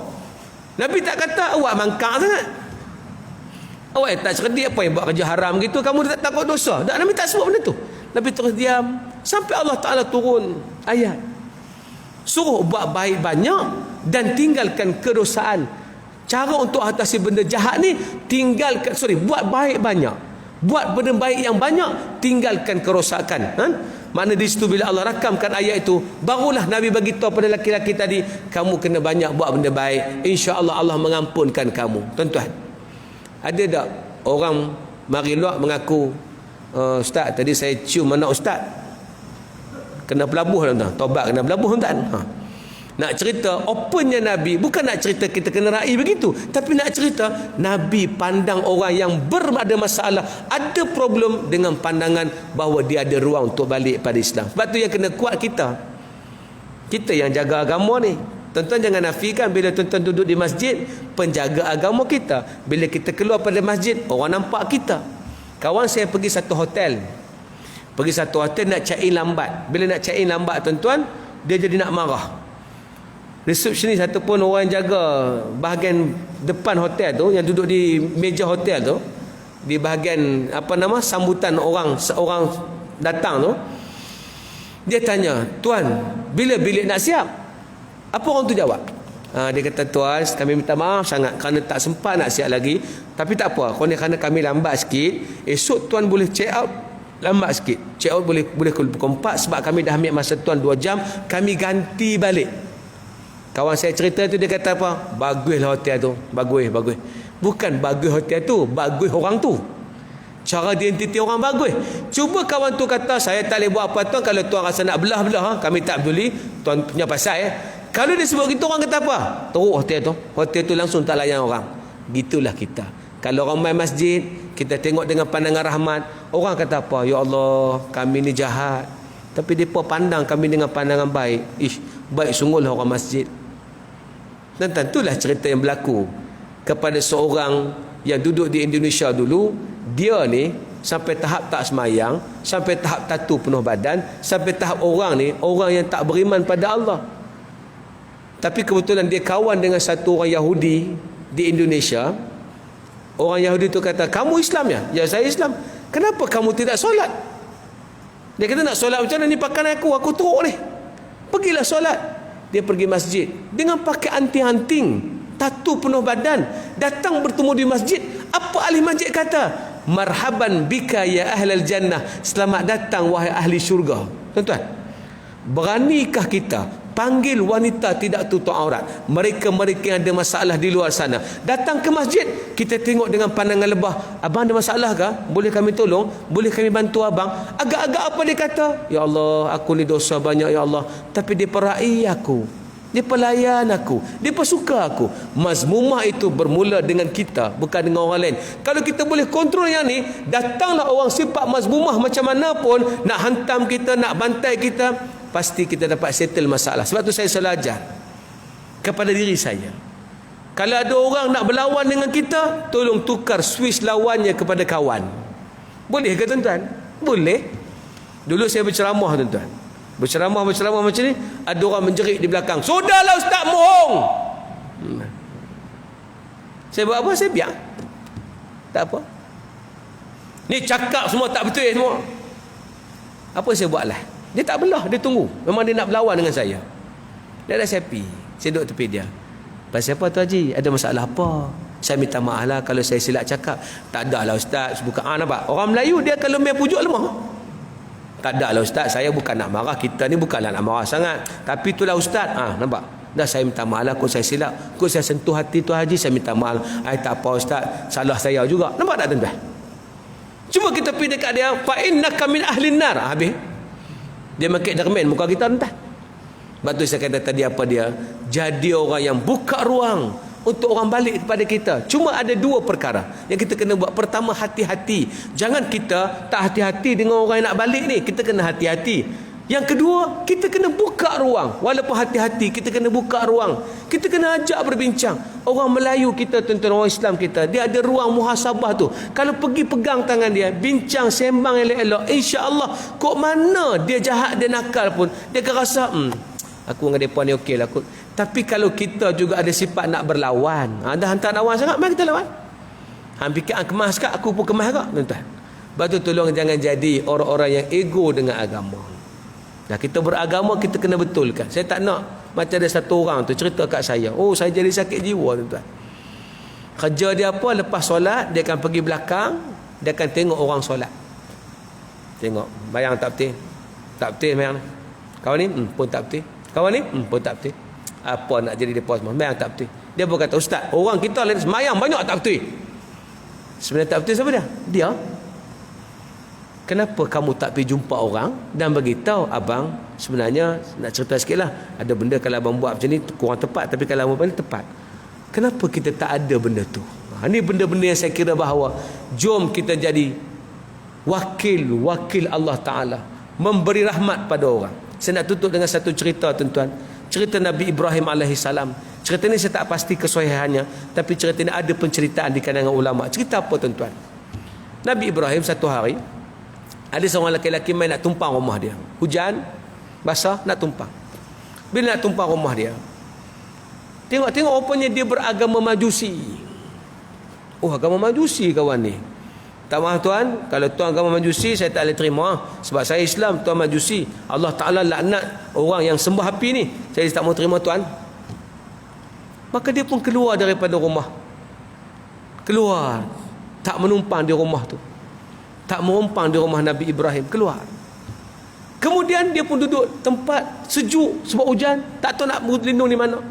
Nabi tak kata awak mangkang sangat, awak tak cerdik, apa yang buat kerja haram gitu, kamu tak takut dosa? Tak, Nabi tak sebut benda tu. Nabi terus diam sampai Allah Ta'ala turun ayat, suruh buat baik banyak dan tinggalkan kedosaan. Cara untuk atasi benda jahat ni, buat baik banyak, buat benda baik yang banyak, tinggalkan kerosakan. Makna di situ bila Allah rakamkan ayat itu, barulah Nabi bagi tahu pada laki-laki tadi, kamu kena banyak buat benda baik, insya-Allah Allah mengampunkan kamu. Tuan-tuan, ada tak orang mari luar mengaku, Ustaz tadi saya cium anak Ustaz, kena pelabuh, tuan-tuan, taubat kena pelabuh, tuan-tuan. Nak cerita opennya Nabi, bukan nak cerita kita kena raih begitu, tapi nak cerita Nabi pandang orang yang ada masalah, ada problem, dengan pandangan bahawa dia ada ruang untuk balik pada Islam. Sebab tu yang kena kuat kita yang jaga agama ni. Tuan-tuan jangan nafikan, bila tuan-tuan duduk di masjid, penjaga agama kita. Bila kita keluar pada masjid, orang nampak kita. Kawan saya pergi satu hotel nak check in lambat. Bila nak check in lambat, tuan-tuan, dia jadi nak marah. Resepsionis ataupun orang jaga bahagian depan hotel tu, yang duduk di meja hotel tu, di bahagian sambutan seorang datang tu, dia tanya, tuan, bila bilik nak siap? Apa orang tu jawab? Dia kata, tuan, kami minta maaf sangat kerana tak sempat nak siap lagi, tapi tak apa, kerana kami lambat sikit, esok tuan boleh check out lambat sikit, check out boleh pukul 4, sebab kami dah ambil masa tuan 2 jam, kami ganti balik. Kawan saya cerita tu, dia kata apa? Baguslah hotel tu, bagus. Bukan bagus hotel tu, bagus orang tu. Cara dia entiti orang bagus. Cuba kawan tu kata, saya tak boleh buat apa tuan, kalau tuan rasa nak belah, kami tak peduli, tuan punya pasal ya. Kalau dia sebut gitu, orang kata apa? Teruk hotel tu langsung tak layan orang. Gitulah kita. Kalau orang main masjid, kita tengok dengan pandangan rahmat, orang kata apa? Ya Allah, kami ni jahat, tapi mereka pandang kami dengan pandangan baik. Baik sungguhlah orang masjid. Dan tentulah cerita yang berlaku kepada seorang yang duduk di Indonesia dulu. Dia ni sampai tahap tak semayang, sampai tahap tatu penuh badan, sampai tahap orang yang tak beriman pada Allah. Tapi kebetulan dia kawan dengan satu orang Yahudi di Indonesia. Orang Yahudi tu kata, kamu Islam ya? Ya, saya Islam. Kenapa kamu tidak solat? Dia kata, nak solat macam mana ni, pakai aku teruk ni. Pergilah solat. Dia pergi masjid dengan pakai anting-anting, tatu penuh badan, datang bertemu di masjid. Apa ahli masjid kata? Marhaban bika ya ahlal jannah. Selamat datang wahai ahli syurga. Tuan-tuan, beranikah kita panggil wanita tidak tutup aurat, mereka-mereka yang ada masalah di luar sana, datang ke masjid, kita tengok dengan pandangan lebah, abang ada masalah ke? Boleh kami tolong? Boleh kami bantu abang? Agak-agak apa dia kata? Ya Allah, aku ni dosa banyak ya Allah, tapi dia perai aku, dia pelayan aku, dia suka aku. Mazmumah itu bermula dengan kita, bukan dengan orang lain. Kalau kita boleh kontrol yang ni, datanglah orang sifat mazmumah macam mana pun, nak hantam kita, nak bantai kita, pasti kita dapat settle masalah. Sebab tu saya selalu ajar kepada diri saya, kalau ada orang nak berlawan dengan kita, tolong tukar switch lawannya kepada kawan. Boleh ke tuan-tuan? Boleh. Dulu saya berceramah tuan-tuan, berceramah macam ni, ada orang menjerit di belakang, sudahlah ustaz mohong. Saya buat apa? Saya biar, tak apa. Ni cakap semua tak betul semua. Apa saya buatlah? Dia tak belah, dia tunggu. Memang dia nak berlawan dengan saya. Dia dah saya pergi, saya duduk tepi dia. Pasal apa tu Haji? Ada masalah apa? Saya minta maaf lah kalau saya silap cakap. Tak ada lah ustaz, bukan nampak? Orang Melayu dia kalau main pujuk lemah. Tak ada lah ustaz, saya bukan nak marah. Kita ni bukanlah nak marah sangat, tapi itulah ustaz. Nampak? Dah saya minta maaf lah, kau saya silap, kau saya sentuh hati tu Haji, saya minta maaf. Tak apa ustaz, salah saya juga. Nampak tak tuan-tuan? Cuma kita pergi dekat dia, fa innaka min ahlin nar. Habis dia makin dermen muka kita entah. Sebab tu saya kata tadi apa dia? Jadi orang yang buka ruang untuk orang balik kepada kita. Cuma ada dua perkara yang kita kena buat. Pertama, hati-hati. Jangan kita tak hati-hati dengan orang yang nak balik ni. Kita kena hati-hati. Yang kedua, kita kena buka ruang. Walaupun hati-hati, kita kena buka ruang. Kita kena ajak berbincang. Orang Melayu kita, tuan-tuan, orang Islam kita, dia ada ruang muhasabah tu. Kalau pergi pegang tangan dia, bincang, sembang elok-elok, insya-Allah, kok mana dia jahat, dia nakal pun, dia akan rasa, aku dengan mereka ni okey lah kot. Tapi kalau kita juga ada sifat nak berlawan, dah hantar lawan sangat, mari kita lawan. Fikir kemas kat, aku pun kemas kat, tuan-tuan. Sebab tu tolong jangan jadi orang-orang yang ego dengan agama. Dah kita beragama, kita kena betulkan. Saya tak nak macam ada satu orang tu cerita kat saya, saya jadi sakit jiwa tuan-tuan. Kerja dia apa? Lepas solat, dia akan pergi belakang, dia akan tengok orang solat. Tengok, bayang tak betul? Tak betul bayang ni. Kawan ni pun tak betul. Kawan ni pun tak betul. Apa nak jadi depa semua? Bayang tak betul. Dia pun kata, ustaz, orang kita lain semayang banyak tak betul. Sebenarnya tak betul siapa dia? Dia. Kenapa kamu tak pergi jumpa orang dan beritahu abang, sebenarnya nak cerita sikit lah, ada benda kalau abang buat macam ni kurang tepat, tapi kalau abang buat ni tepat. Kenapa kita tak ada benda tu? Ini benda-benda yang saya kira bahawa jom kita jadi wakil Allah Ta'ala, memberi rahmat pada orang. Saya nak tutup dengan satu cerita tuan-tuan. Cerita Nabi Ibrahim AS. Cerita ni saya tak pasti kesahihannya, tapi cerita ni ada penceritaan di kalangan ulama. Cerita apa tuan-tuan? Nabi Ibrahim satu hari, ada seorang lelaki-lelaki main nak tumpang rumah dia. Hujan, basah, nak tumpang. Bila nak tumpang rumah dia, tengok-tengok rupanya dia beragama Majusi. Agama Majusi kawan ni. Tak maaf tuan, kalau tuan agama Majusi saya tak boleh terima. Sebab saya Islam, tuan Majusi. Allah Ta'ala laknat orang yang sembah api ni. Saya tak mau terima tuan. Maka dia pun keluar daripada rumah. Keluar. Tak menumpang di rumah tu. Tak menumpang di rumah Nabi Ibrahim. Keluar. Kemudian dia pun duduk tempat sejuk sebab hujan. Tak tahu nak berlindung di mana.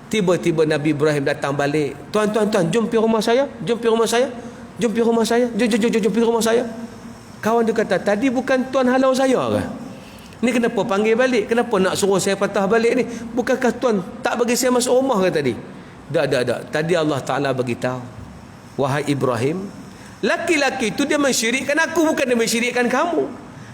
Tiba-tiba Nabi Ibrahim datang balik. Tuan, jom pergi rumah saya. Jom pergi rumah saya. Jom pergi rumah saya. Jom pergi rumah saya. Kawan dia kata, tadi bukan tuan halau saya ke? Ni kenapa panggil balik? Kenapa nak suruh saya patah balik ni? Bukankah tuan tak bagi saya masuk rumah ke tadi? Tak. Tadi Allah Ta'ala beritahu, wahai Ibrahim, laki-laki itu dia mensyirikkan aku, bukan dia mensyirikkan kamu.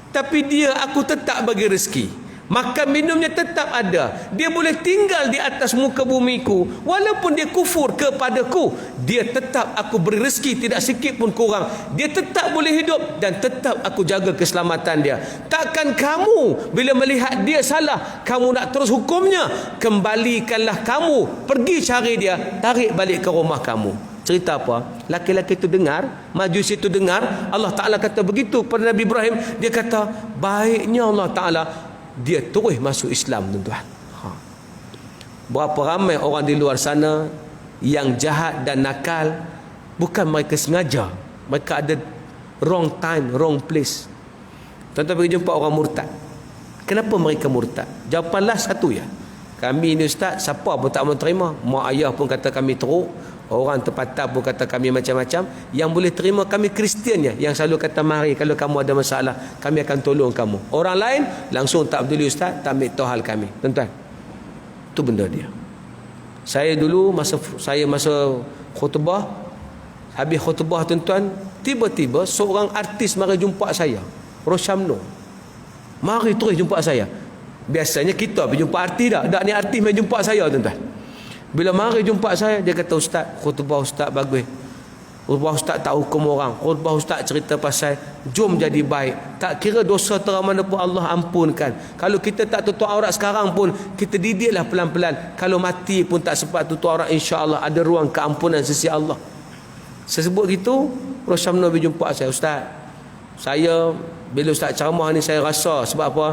Tapi dia, aku tetap bagi rezeki. Makan minumnya tetap ada. Dia boleh tinggal di atas muka bumiku. Walaupun dia kufur kepadaku, dia tetap aku beri rezeki, tidak sikit pun kurang. Dia tetap boleh hidup dan tetap aku jaga keselamatan dia. Takkan kamu bila melihat dia salah, kamu nak terus hukumnya? Kembalikanlah kamu, pergi cari dia, tarik balik ke rumah kamu. Cerita apa? Laki-laki itu dengar, Majusi itu dengar, Allah Ta'ala kata begitu pada Nabi Ibrahim. Dia kata, baiknya Allah Ta'ala dia terus masuk Islam, tuan-tuan. Berapa ramai orang di luar sana yang jahat dan nakal, bukan mereka sengaja, mereka ada wrong time, wrong place. Tuan-tuan pergi jumpa orang murtad. Kenapa mereka murtad? Jawapanlah satu ya. Kami ni ustaz, siapa pun tak mau terima. Mak ayah pun kata kami teruk, orang tempatan pun kata kami macam-macam. Yang boleh terima kami Kristian ya, yang selalu kata mari kalau kamu ada masalah kami akan tolong kamu. Orang lain langsung tak peduli ustaz, tak ambil tahu hal kami. Tuan-tuan, itu benda dia. Saya dulu masa khutbah, habis khutbah tuan-tuan, tiba-tiba seorang artis mari jumpa saya, Rosyamno. Mari terus jumpa saya. Biasanya kita pergi jumpa artis dah. Tak ni artis mari jumpa saya, tuan-tuan. Bila mari jumpa saya, dia kata, ustaz, khutbah ustaz bagus. Khutbah ustaz tak hukum orang. Khutbah ustaz cerita pasal jom jadi baik. Tak kira dosa terang mana pun Allah ampunkan. Kalau kita tak tutup aurat sekarang pun, kita didiklah pelan-pelan. Kalau mati pun tak sempat tutup aurat, insya-Allah ada ruang keampunan sisi Allah. Saya sebut gitu, Rosyamno pergi jumpa saya, ustaz. Saya bila ustaz ceramah ni saya rasa sebab apa?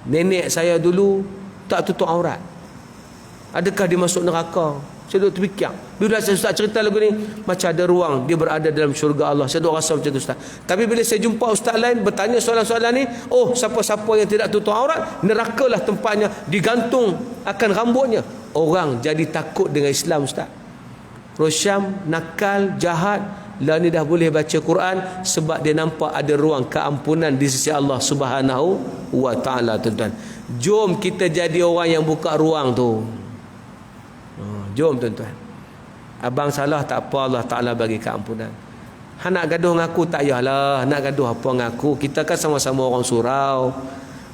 Nenek saya dulu tak tutup aurat. Adakah dia masuk neraka? Saya duduk terfikir. Bila saya ustaz cerita lagu ni, macam ada ruang dia berada dalam syurga Allah. Saya duduk rasa macam tu, ustaz. Tapi bila saya jumpa ustaz lain bertanya soalan-soalan ni, oh, siapa-siapa yang tidak tutup aurat, nerakalah tempatnya, digantung akan rambutnya. Orang jadi takut dengan Islam, ustaz. Rosyam nakal, jahat, lah ni dah boleh baca Quran sebab dia nampak ada ruang keampunan di sisi Allah Subhanahu wa taala, tuan-tuan. Jom kita jadi orang yang buka ruang tu. Jom, tuan-tuan. Abang salah tak apa, Allah Taala bagi keampunan. Han nak gaduh dengan aku tak payahlah, nak gaduh apa dengan aku? Kita kan sama-sama orang surau.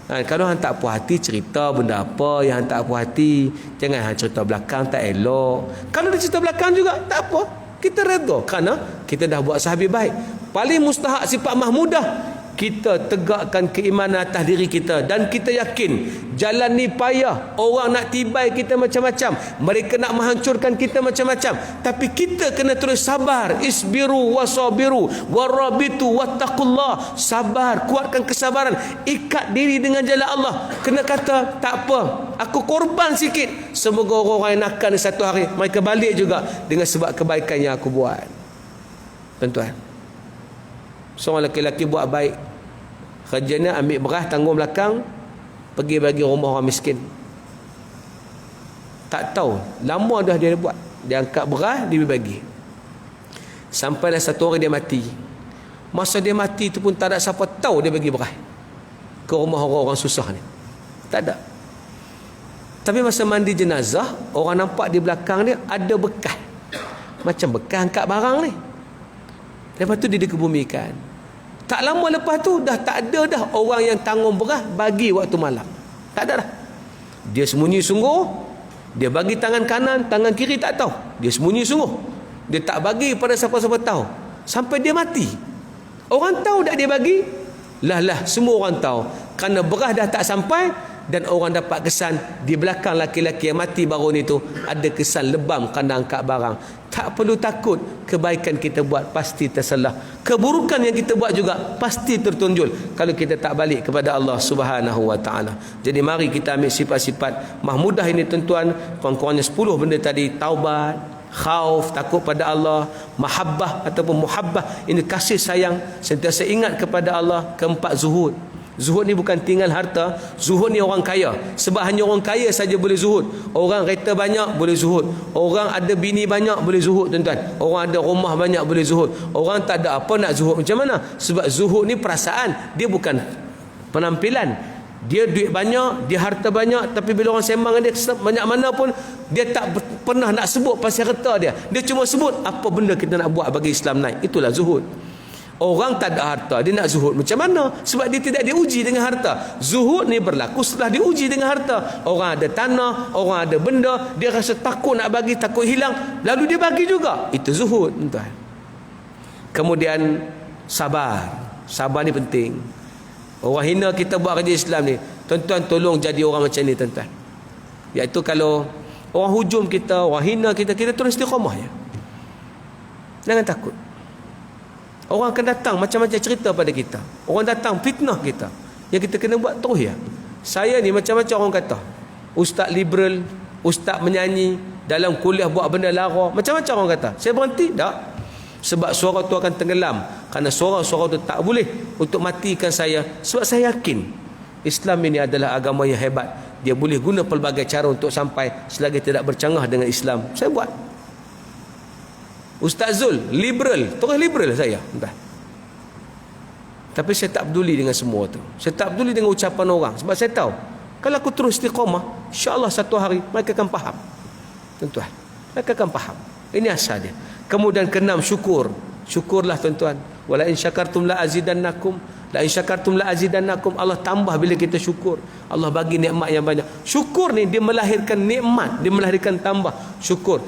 Kalau han tak puas hati, cerita benda apa yang han tak puas hati. Jangan han cerita belakang, tak elok. Kalau dia cerita belakang juga tak apa, kita redha kerana kita dah buat sahabat baik. Paling mustahak sifat mahmudah, kita tegakkan keimanan atas diri kita dan kita yakin jalan ni payah, orang nak tibai kita macam-macam, mereka nak menghancurkan kita macam-macam, tapi kita kena terus sabar. Isbiru wasabiru warabitu wattaqullah. Sabar, kuatkan kesabaran, ikat diri dengan jalan Allah. Kena kata tak apa, aku korban sikit, semoga orang-orang yang nakal ni satu hari mereka balik juga dengan sebab kebaikan yang aku buat. Tuan-tuan, seorang lelaki buat baik, kerjanya ambil beras tanggung belakang, pergi bagi rumah orang miskin. Tak tahu, lama dah dia buat. Dia angkat beras, dia bagi. Sampailah satu hari dia mati. Masa dia mati tu pun tak ada siapa tahu dia bagi beras ke rumah orang-orang susah ni. Tak ada. Tapi masa mandi jenazah, orang nampak di belakang dia ada bekas. Macam bekas angkat barang ni. Lepas tu dia dikebumikan. Tak lama lepas tu dah tak ada dah orang yang tanggung beras bagi waktu malam. Tak ada dah. Dia sembunyi sungguh. Dia bagi tangan kanan, tangan kiri tak tahu. Dia sembunyi sungguh. Dia tak bagi pada siapa-siapa tahu. Sampai dia mati. Orang tahu tak dia bagi? Lah, semua orang tahu. Kerana beras dah tak sampai dan orang dapat kesan di belakang laki-laki yang mati baru ni tu ada kesan lebam kerana angkat barang. Tak perlu takut, kebaikan kita buat pasti tersalah. Keburukan yang kita buat juga pasti tertonjol kalau kita tak balik kepada Allah Subhanahu wa taala. Jadi mari kita ambil sifat-sifat mahmudah ini, tuan-tuan. Kurang-kurangnya 10 benda tadi: taubat, khauf, takut pada Allah, mahabbah ataupun muhabbah, ini kasih sayang, sentiasa ingat kepada Allah. Keempat, zuhud. Zuhud ni bukan tinggal harta. Zuhud ni orang kaya. Sebab hanya orang kaya saja boleh zuhud. Orang kereta banyak boleh zuhud. Orang ada bini banyak boleh zuhud, tuan-tuan. Orang ada rumah banyak boleh zuhud. Orang tak ada apa nak zuhud macam mana? Sebab zuhud ni perasaan. Dia bukan penampilan. Dia duit banyak, dia harta banyak, tapi bila orang sembang dengan dia banyak mana pun, dia tak pernah nak sebut pasal harta dia. Dia cuma sebut apa benda kita nak buat bagi Islam naik. Itulah zuhud. Orang tak ada harta, dia nak zuhud macam mana? Sebab dia tidak diuji dengan harta. Zuhud ni berlaku setelah diuji dengan harta. Orang ada tanah, orang ada benda, dia rasa takut nak bagi, takut hilang, lalu dia bagi juga. Itu zuhud, tuan. Kemudian sabar. Sabar ni penting. Orang hina kita buat kerja Islam ni, tuan-tuan tolong jadi orang macam ni, tuan-tuan. Iaitu kalau orang hujum kita, orang hina kita, kita terus istiqamah ya. Jangan takut. Orang akan datang macam-macam cerita pada kita. Orang datang fitnah kita. Yang kita kena buat terus ya. Saya ni macam-macam orang kata. Ustaz liberal, ustaz menyanyi, dalam kuliah buat benda lara, macam-macam orang kata. Saya berhenti? Tak. Sebab suara tu akan tenggelam. Kerana suara-suara tu tak boleh untuk matikan saya. Sebab saya yakin Islam ini adalah agama yang hebat. Dia boleh guna pelbagai cara untuk sampai selagi tidak bercanggah dengan Islam. Saya buat. Ustaz Zul, liberal. Terus liberal saya. Entah. Tapi saya tak peduli dengan semua tu. Saya tak peduli dengan ucapan orang. Sebab saya tahu, kalau aku terus istiqamah, insya-Allah satu hari mereka akan faham. Tuan-tuan, mereka akan faham. Ini asal dia. Kemudian keenam, syukur. Syukurlah tuan-tuan. Wala in syakartum la azidannakum. La in syakartum la azidannakum. Allah tambah bila kita syukur. Allah bagi nikmat yang banyak. Syukur ni dia melahirkan nikmat, dia melahirkan tambah. Syukur.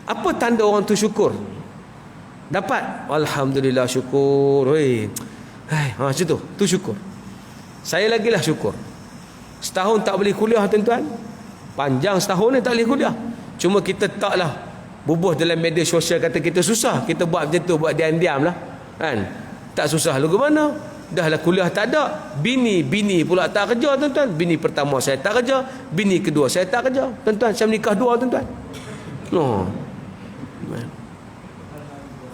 Apa tanda orang tu syukur? Dapat, alhamdulillah, syukur. Hei. Macam tu. Tu syukur. Saya lagilah syukur. Setahun tak boleh kuliah tuan-tuan. Panjang setahun ni tak boleh kuliah. Cuma kita taklah bubuh dalam media sosial kata kita susah. Kita buat macam tu, buat diam-diam lah. Kan? Tak susah lagu mana. Dah lah kuliah tak ada. Bini pula tak kerja tuan-tuan. Bini pertama saya tak kerja. Bini kedua saya tak kerja. Tuan-tuan, saya menikah 2 tuan-tuan. No.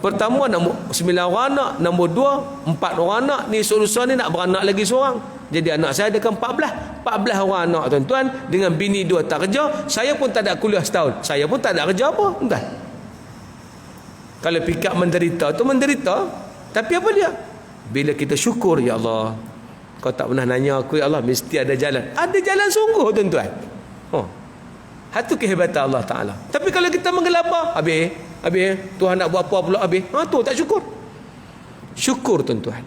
Pertama nombor 9 orang anak, nombor 2 4 orang anak. Ni solusi ni nak beranak lagi seorang. Jadi anak saya ada kan 14 orang anak tuan-tuan, dengan bini 2 tak kerja. Saya pun tak ada kuliah setahun. Saya pun tak ada kerja apa. Entah. Kalau pikir menderita tu menderita, tapi apa dia? Bila kita syukur, ya Allah, kau tak pernah nanya aku, ya Allah, mesti ada jalan. Ada jalan sungguh tuan-tuan. Itu kehebatan Allah Ta'ala. Tapi kalau kita menggelabah, habis Tuhan nak buat apa pula habis. Tu tak syukur. Syukur tuan-tuan.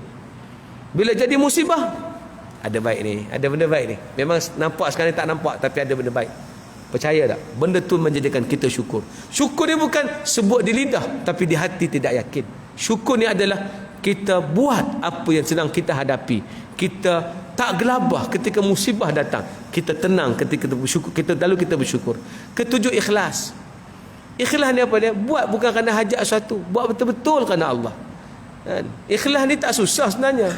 Bila jadi musibah, ada baik ni, ada benda baik ni. Memang nampak sekarang ni tak nampak, tapi ada benda baik. Percaya tak? Benda tu menjadikan kita syukur. Syukur ni bukan sebut di lidah, tapi di hati tidak yakin. Syukur ni adalah kita buat apa yang sedang kita hadapi. Kita tak gelabah ketika musibah datang. Kita tenang ketika kita bersyukur. Lalu kita bersyukur. Ketujuh, ikhlas. Ikhlas ni apa dia? Buat bukan kerana hajat sesuatu. Buat betul-betul kerana Allah. Ikhlas ni tak susah sebenarnya.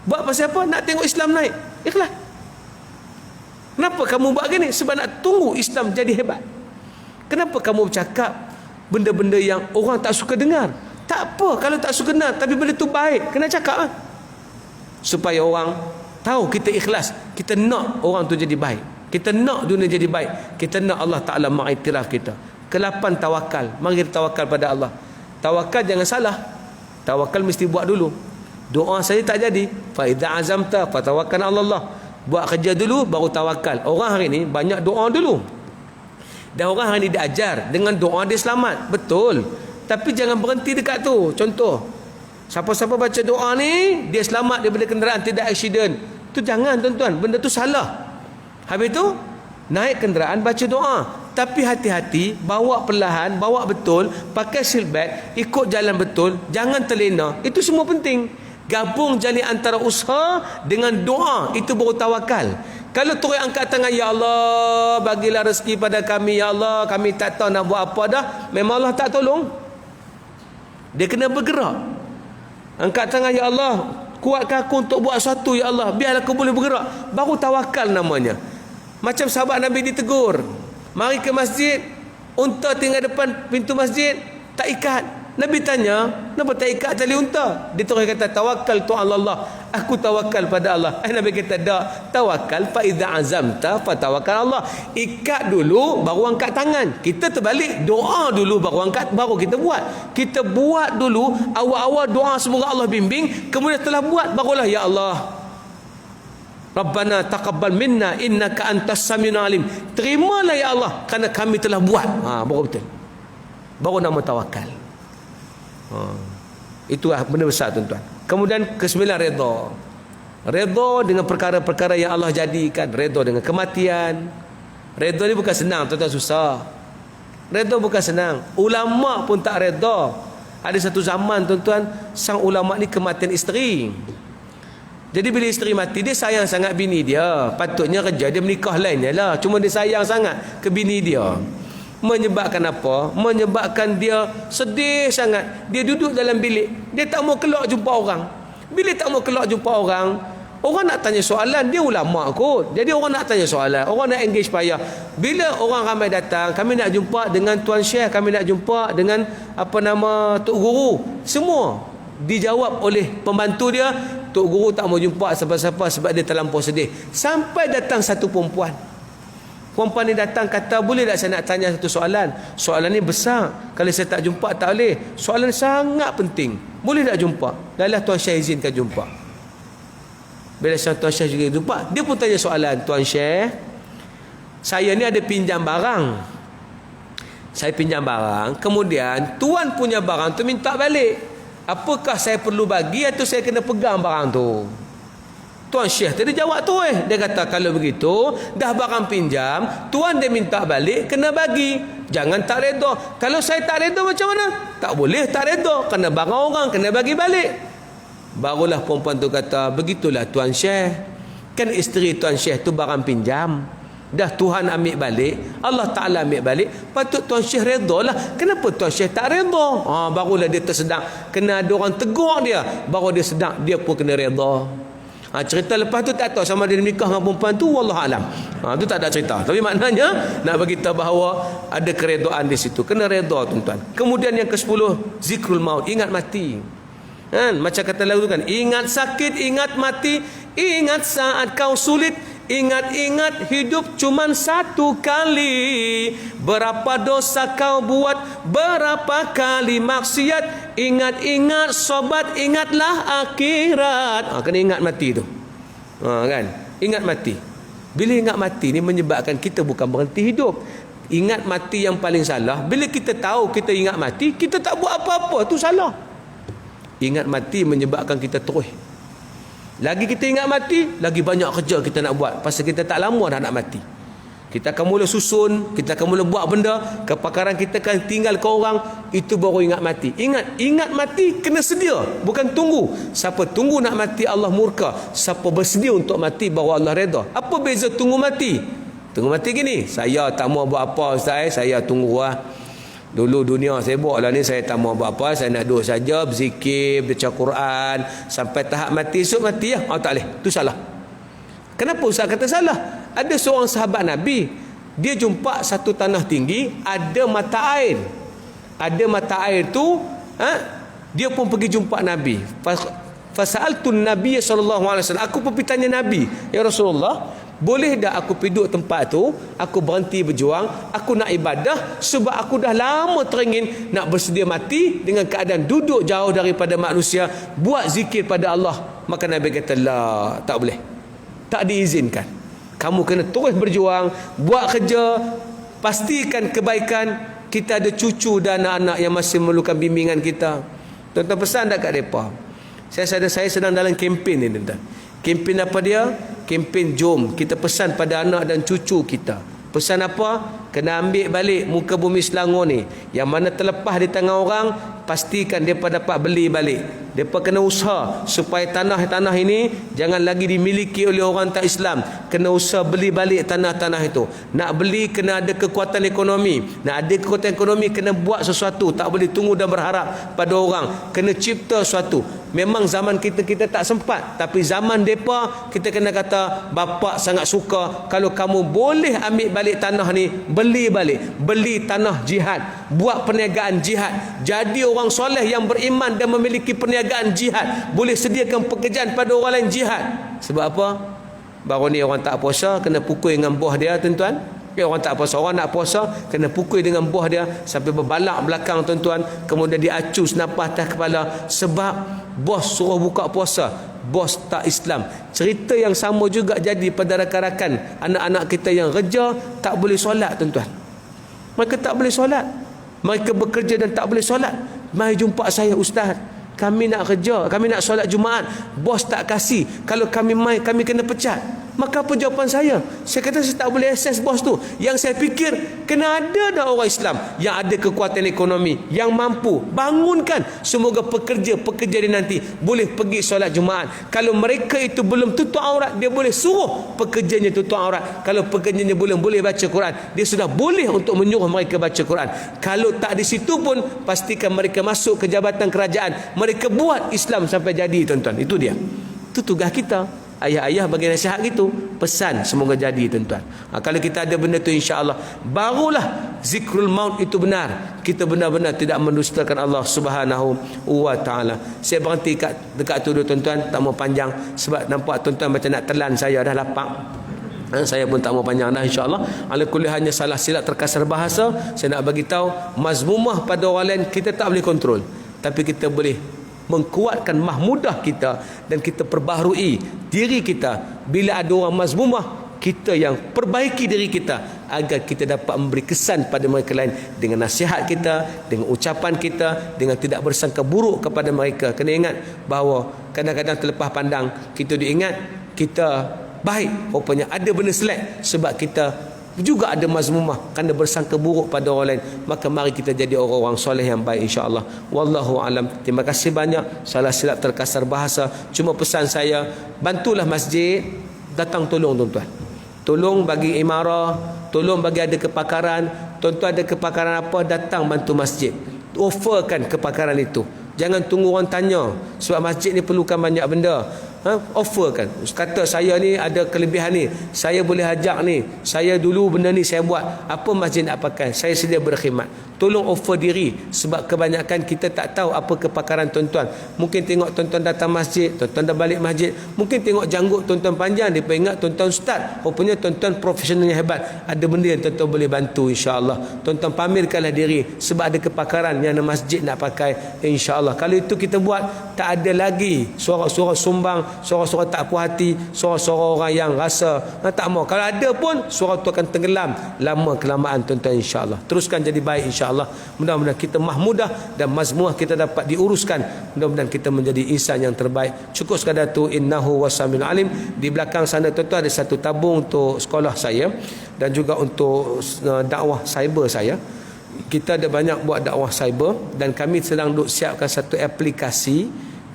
Buat pasal apa? Nak tengok Islam naik. Ikhlas. Kenapa kamu buat gini? Sebab nak tunggu Islam jadi hebat. Kenapa kamu bercakap benda-benda yang orang tak suka dengar? Tak apa kalau tak suka dengar, tapi benda tu baik, kena cakap. Supaya orang tahu kita ikhlas. Kita nak orang tu jadi baik. Kita nak dunia jadi baik. Kita nak Allah Ta'ala mengiktiraf kita. Ke-8, tawakal. Mari kita tawakal pada Allah. Tawakal jangan salah. Tawakal mesti buat dulu. Doa saya tak jadi. Fa idza azamta fatawakkal 'ala Allah. Buat kerja dulu baru tawakal. Orang hari ni banyak doa dulu. Dan orang hari ni diajar dengan doa dia selamat. Betul. Tapi jangan berhenti dekat tu. Contoh, siapa-siapa baca doa ni dia selamat daripada kenderaan, tidak aksiden. Tu jangan tuan-tuan. Benda tu salah. Habis tu naik kenderaan baca doa. Tapi hati-hati, bawa perlahan, bawa betul, pakai seatbelt, ikut jalan betul, jangan terlena. Itu semua penting. Gabung jalin antara usaha dengan doa, itu baru tawakal. Kalau terus angkat tangan, ya Allah, bagilah rezeki pada kami, ya Allah, kami tak tahu nak buat apa dah, memang Allah tak tolong. Dia kena bergerak. Angkat tangan, ya Allah, kuatkan aku untuk buat sesuatu, ya Allah, biarlah aku boleh bergerak. Baru tawakal namanya. Macam sahabat Nabi ditegur, mari ke masjid, unta tinggal depan pintu masjid, tak ikat. Nabi tanya, kenapa tak ikat tali unta? Dia terus kata, tawakal tu Allah. Aku tawakal pada Allah. Nabi kata, tak. Tawakal fa idza azamta fa tawakkal Allah. Ikat dulu baru angkat tangan. Kita terbalik, doa dulu baru angkat, baru kita buat. Kita buat dulu, awal-awal doa semoga Allah bimbing, kemudian setelah buat barulah, ya Allah, Rabbana taqabbal minna innaka antas samiul alim. Terimalah ya Allah kerana kami telah buat. Baru betul. Baru nama tawakal. Itu benda besar tuan-tuan. Kemudian ke-9, redha. Redha dengan perkara-perkara yang Allah jadikan. Redha dengan kematian. Redha ni bukan senang tuan-tuan, susah. Redha bukan senang. Ulama pun tak redha. Ada satu zaman tuan-tuan, sang ulama ni kematian isteri. Jadi bila isteri mati, dia sayang sangat bini dia. Patutnya kerja dia menikah lainnya lah. Cuma dia sayang sangat ke bini dia. Menyebabkan apa? Menyebabkan dia sedih sangat. Dia duduk dalam bilik, dia tak mau keluar jumpa orang. Bila tak mau keluar jumpa orang, Orang nak tanya soalan, dia ulama kot. Jadi orang nak tanya soalan, orang nak engage payah. Bila orang ramai datang, kami nak jumpa dengan Tuan Syekh, kami nak jumpa dengan Tok Guru. Semua dijawab oleh pembantu dia. Tok Guru tak mau jumpa siapa-siapa sebab dia terlampau sedih. Sampai datang satu perempuan. Perempuan ni datang kata, boleh tak saya nak tanya satu soalan? Soalan ni besar. Kalau saya tak jumpa tak boleh. Soalan sangat penting. Boleh tak jumpa? Dahlah Tuan Syekh izinkan jumpa. Bila Tuan Syekh juga jumpa, dia pun tanya soalan. Tuan Syekh, saya ni ada pinjam barang. Saya pinjam barang, kemudian tuan punya barang tu minta balik. Apakah saya perlu bagi atau saya kena pegang barang tu? Tuan Syekh tadi jawab tu dia kata, kalau begitu dah barang pinjam, tuan dia minta balik, kena bagi. Jangan tak reda. Kalau saya tak reda macam mana? Tak boleh tak reda, kena barang orang, kena bagi balik. Barulah perempuan tu kata, begitulah Tuan Syekh, kan isteri Tuan Syekh tu barang pinjam, dah Tuhan ambil balik, Allah Ta'ala ambil balik, patut Tuan Syekh reda lah. Kenapa Tuan Syekh tak reda? Barulah dia tersedar. Kena ada orang tegur dia, baru dia sedar, dia pun kena reda. Cerita lepas tu tak tahu sama dia nikah dengan perempuan tu, wallahualam. Tu tak ada cerita. Tapi maknanya nak bagi tahu bahawa ada keredaan di situ. Kena reda tuan-tuan. Kemudian yang ke-10, zikrul maut, ingat mati. Macam kata lagu tu kan, ingat sakit, ingat mati, ingat saat kau sulit, ingat-ingat hidup cuman satu kali. Berapa dosa kau buat, berapa kali maksiat, ingat-ingat sobat, ingatlah akhirat. Kena ingat mati tu. Kan? Ingat mati. Bila ingat mati ni menyebabkan kita bukan berhenti hidup. Ingat mati yang paling salah, bila kita tahu kita ingat mati, kita tak buat apa-apa, tu salah. Ingat mati menyebabkan kita terus. Lagi kita ingat mati, lagi banyak kerja kita nak buat. Pasal kita tak lama dah nak mati. Kita akan mula susun, kita akan mula buat benda, kepakaran kita akan tinggal ke orang, itu baru ingat mati. Ingat mati kena sedia, bukan tunggu. Siapa tunggu nak mati, Allah murka. Siapa bersedia untuk mati, baru Allah reda. Apa beza tunggu mati? Tunggu mati gini, saya tak mau buat apa Ustaz, saya tunggu lah. Dulu dunia sibuk lah ni, saya tak mau buat apa, saya nak duduk saja berzikir, baca Quran sampai tahap mati, esok mati ya. Tak boleh, tu salah. Kenapa Ustaz kata salah? Ada seorang sahabat Nabi, dia jumpa satu tanah tinggi, ada mata air. Ada mata air tu, dia pun pergi jumpa Nabi. Fasa'altun Nabi sallallahu alaihi wasallam, aku pun pergi tanya Nabi, ya Rasulullah, boleh tak aku pergi duduk tempat tu, aku berhenti berjuang, aku nak ibadah, sebab aku dah lama teringin nak bersedia mati dengan keadaan duduk jauh daripada manusia, buat zikir pada Allah. Maka Nabi kata, la, tak boleh, tak diizinkan. Kamu kena terus berjuang, buat kerja, pastikan kebaikan. Kita ada cucu dan anak-anak yang masih memerlukan bimbingan kita. Tuan-tuan pesan tak kat mereka? Saya sedang dalam kempen ni tuan-tuan. Kempen apa dia? Kempen jom kita pesan pada anak dan cucu kita. Pesan apa? Kena ambil balik muka bumi Selangor ni. Yang mana terlepas di tangan orang, pastikan mereka dapat beli balik. Mereka kena usaha supaya tanah-tanah ini jangan lagi dimiliki oleh orang tak Islam. Kena usaha beli balik tanah-tanah itu. Nak beli kena ada kekuatan ekonomi. Nak ada kekuatan ekonomi kena buat sesuatu. Tak boleh tunggu dan berharap pada orang. Kena cipta sesuatu. Memang zaman kita tak sempat, tapi zaman mereka kita kena kata, bapak sangat suka kalau kamu boleh ambil balik tanah ni, beli balik, beli tanah jihad, buat perniagaan jihad, jadi orang soleh yang beriman dan memiliki perniagaan jihad, boleh sediakan pekerjaan pada orang lain jihad. Sebab apa? Baru ni orang tak puasa kena pukul dengan buah dia tuan-tuan. Orang tak puasa, orang nak puasa kena pukul dengan buah dia sampai berbalak belakang tuan-tuan, kemudian diacu senapas atas kepala sebab bos suruh buka puasa, bos tak Islam. Cerita yang sama juga jadi pada rakan-rakan anak-anak kita yang kerja tak boleh solat tuan-tuan. Mereka tak boleh solat, mereka bekerja dan tak boleh solat. Mari jumpa saya, ustaz, kami nak kerja, kami nak solat Jumaat, bos tak kasih, kalau kami mai kami kena pecat. Maka apa jawapan saya? Saya kata saya tak boleh akses bos tu. Yang saya fikir, kena ada dah orang Islam yang ada kekuatan ekonomi, yang mampu bangunkan. Semoga pekerja dia nanti boleh pergi solat Jumaat. Kalau mereka itu belum tutup aurat, dia boleh suruh pekerjanya tutup aurat. Kalau pekerjanya belum boleh baca Quran, dia sudah boleh untuk menyuruh mereka baca Quran. Kalau tak di situ pun, pastikan mereka masuk ke jabatan kerajaan. Mereka buat Islam sampai jadi tuan-tuan. Itu dia. Itu tugas kita. Ayah-ayah bagi nasihat gitu, pesan semoga jadi tuan-tuan. Kalau kita ada benda tu insya-Allah, barulah zikrul maut itu benar. Kita benar-benar tidak mendustakan Allah Subhanahu wa taala. Saya berhenti dekat tu dulu tuan-tuan, tak mau panjang sebab nampak tuan-tuan macam nak telan saya dah lapang. Saya pun tak mau panjang dah insya-Allah. Ala kulli hanya salah silap terkasar bahasa, saya nak bagi tahu mazmumah pada orang lain kita tak boleh kontrol, tapi kita boleh mengkuatkan mahmudah kita dan kita perbaharui diri kita. Bila ada orang mazmumah, kita yang perbaiki diri kita agar kita dapat memberi kesan pada mereka lain dengan nasihat kita, dengan ucapan kita, dengan tidak bersangka buruk kepada mereka. Kena ingat bahawa kadang-kadang terlepas pandang kita diingat kita baik, rupanya ada benda selek sebab kita juga ada mazmumah kerana bersangka buruk pada orang lain. Maka mari kita jadi orang-orang soleh yang baik insya-Allah. Wallahu alam. Terima kasih banyak. Salah silap terkasar bahasa. Cuma pesan saya, bantulah masjid, datang tolong tuan-tuan. Tolong bagi imarah, tolong bagi ada kepakaran. Tuan-tuan ada kepakaran apa, datang bantu masjid. Offerkan kepakaran itu. Jangan tunggu orang tanya, sebab masjid ni perlukan banyak benda. Offerkan. Kata saya ni ada kelebihan ni, saya boleh ajak ni, saya dulu benda ni saya buat, apa masjid nak pakai, saya sedia berkhidmat. Tolong offer diri, sebab kebanyakan kita tak tahu apa kepakaran tuan-tuan. Mungkin tengok tuan-tuan datang masjid, tuan-tuan dah balik masjid, mungkin tengok janggut tuan-tuan panjang, dia ingat tuan-tuan ustaz, rupanya tuan-tuan profesionalnya hebat, ada benda yang tuan-tuan boleh bantu insya-Allah. Tuan-tuan pamerkanlah diri, sebab ada kepakaran yang masjid nak pakai insya-Allah. Kalau itu kita buat, tak ada lagi suara-suara sumbang, suara-suara tak puas hati, suara-suara orang yang rasa tak mau. Kalau ada pun, suara tu akan tenggelam lama kelamaan tuan-tuan insya-Allah. Teruskan jadi baik insya-Allah. Mudah-mudahan kita mahmudah dan mazmuah kita dapat diuruskan. Mudah-mudahan kita menjadi insan yang terbaik. Cukup sekadar tu, innahu wasamiul alim. Di belakang sana tuan-tuan ada satu tabung untuk sekolah saya dan juga untuk dakwah cyber saya. Kita ada banyak buat dakwah cyber dan kami sedang duk siapkan satu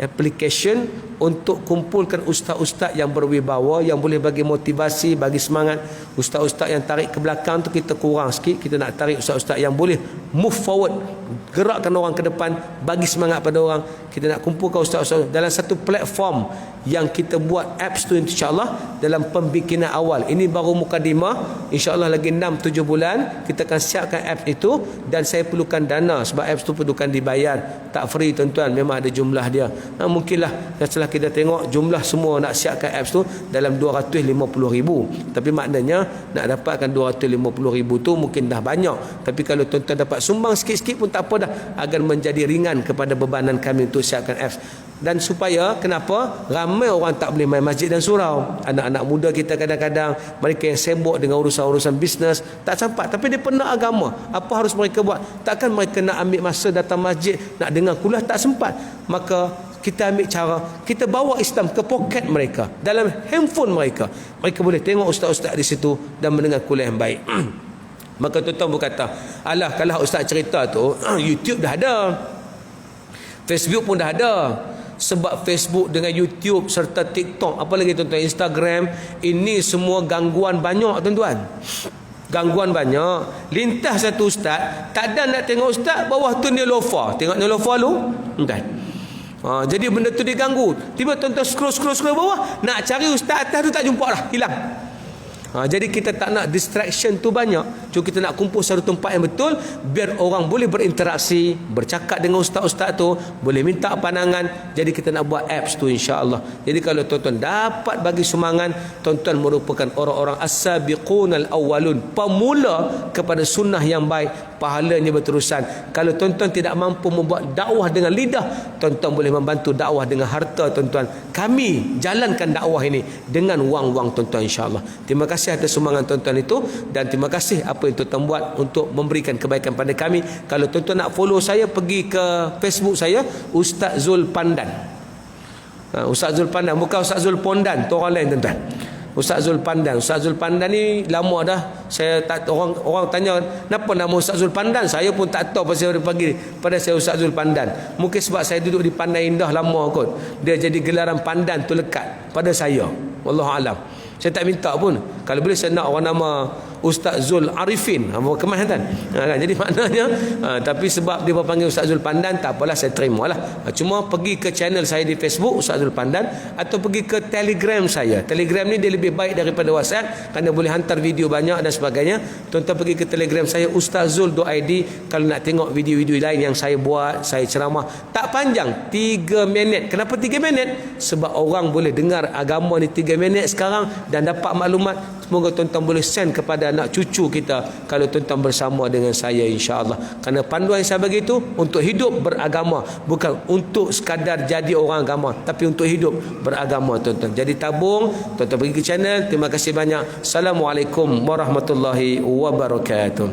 application untuk kumpulkan ustaz-ustaz yang berwibawa, yang boleh bagi motivasi, bagi semangat. Ustaz-ustaz yang tarik ke belakang tu kita kurang sikit, kita nak tarik ustaz-ustaz yang boleh move forward, gerakkan orang ke depan, bagi semangat pada orang. Kita nak kumpulkan ustaz-ustaz dalam satu platform yang kita buat apps tu insya-Allah dalam pembikinan awal. Ini baru mukadimah, insya-Allah lagi 6-7 bulan kita akan siapkan apps itu dan saya perlukan dana sebab apps tu perlukan dibayar, tak free tuan-tuan, memang ada jumlah dia. Mungkinlah setelah kita tengok jumlah semua nak siapkan apps tu dalam 250,000, tapi maknanya nak dapatkan 250,000 tu mungkin dah banyak, tapi kalau tuan-tuan dapat sumbang sikit-sikit pun tak apa dah, agar menjadi ringan kepada bebanan kami untuk siapkan apps. Dan supaya kenapa ramai orang tak boleh main masjid dan surau, anak-anak muda kita kadang-kadang mereka yang sibuk dengan urusan-urusan bisnes tak sempat, tapi dia pernah agama, apa harus mereka buat? Takkan mereka nak ambil masa datang masjid nak dengar kuliah, tak sempat. Maka kita ambil cara, kita bawa Islam ke poket mereka, dalam handphone mereka. Mereka boleh tengok ustaz-ustaz di situ dan mendengar kuliah yang baik. Maka tuan-tuan berkata, alah kalau ustaz cerita tu YouTube dah ada, Facebook pun dah ada. Sebab Facebook dengan YouTube serta TikTok, apa lagi tuan-tuan, Instagram, ini semua gangguan banyak tuan-tuan. Gangguan banyak. Lintas satu ustaz, tak ada nak tengok ustaz, bawah tu dia lofa. Tengok dia lofa lu? Entah. Jadi benda tu diganggu. Tiba tuan-tuan scroll bawah, nak cari ustaz atas tu tak jumpa dah, hilang. Jadi kita tak nak distraction tu banyak. Cuma kita nak kumpul satu tempat yang betul, biar orang boleh berinteraksi, bercakap dengan ustaz-ustaz tu, boleh minta pandangan. Jadi kita nak buat apps tu insya-Allah. Jadi kalau tuan-tuan dapat bagi sumbangan, tuan-tuan merupakan orang-orang as-sabiqunal awwalun, pemula kepada sunnah yang baik, pahalanya berterusan. Kalau tuan-tuan tidak mampu membuat dakwah dengan lidah, tuan-tuan boleh membantu dakwah dengan harta tuan-tuan. Kami jalankan dakwah ini dengan wang-wang tuan-tuan insya-Allah. Terima kasih atas sumbangan tuan-tuan itu, dan terima kasih apa yang tuan-tuan buat untuk memberikan kebaikan pada kami. Kalau tuan-tuan nak follow saya, pergi ke Facebook saya, Ustaz Zul Pandan. Ustaz Zul Pandan, bukan Ustaz Zul Pondan, tu orang lain tuan-tuan. Ustaz Zul Pandan. Ustaz Zul Pandan ni lama dah. Saya tak, orang tanya kenapa nama Ustaz Zul Pandan, saya pun tak tahu pasal dia panggil pada saya Ustaz Zul Pandan. Mungkin sebab saya duduk di Pandan Indah lama kot, dia jadi gelaran Pandan tu lekat pada saya. Wallahu alam. Saya tak minta pun. Kalau boleh saya nak orang nama Ustaz Zul Arifin. Kemas kan? Kan? Jadi maknanya tapi sebab dia panggil Ustaz Zul Pandan, tak apalah, saya terima lah. Cuma pergi ke channel saya di Facebook Ustaz Zul Pandan, atau pergi ke Telegram saya. Telegram ni dia lebih baik daripada WhatsApp kerana boleh hantar video banyak dan sebagainya. Tuan-tuan pergi ke Telegram saya ustazzul.id kalau nak tengok video-video lain yang saya buat, saya ceramah. Tak panjang, 3 minit. Kenapa 3 minit? Sebab orang boleh dengar agama ni 3 minit sekarang dan dapat maklumat. Semoga tuan-tuan boleh send kepada anak cucu kita kalau tuan-tuan bersama dengan saya, insya-Allah. Kerana panduan saya bagi itu untuk hidup beragama, bukan untuk sekadar jadi orang agama, tapi untuk hidup beragama, tuan-tuan. Jadi tabung, tuan-tuan pergi ke channel. Terima kasih banyak. Assalamualaikum warahmatullahi wabarakatuh.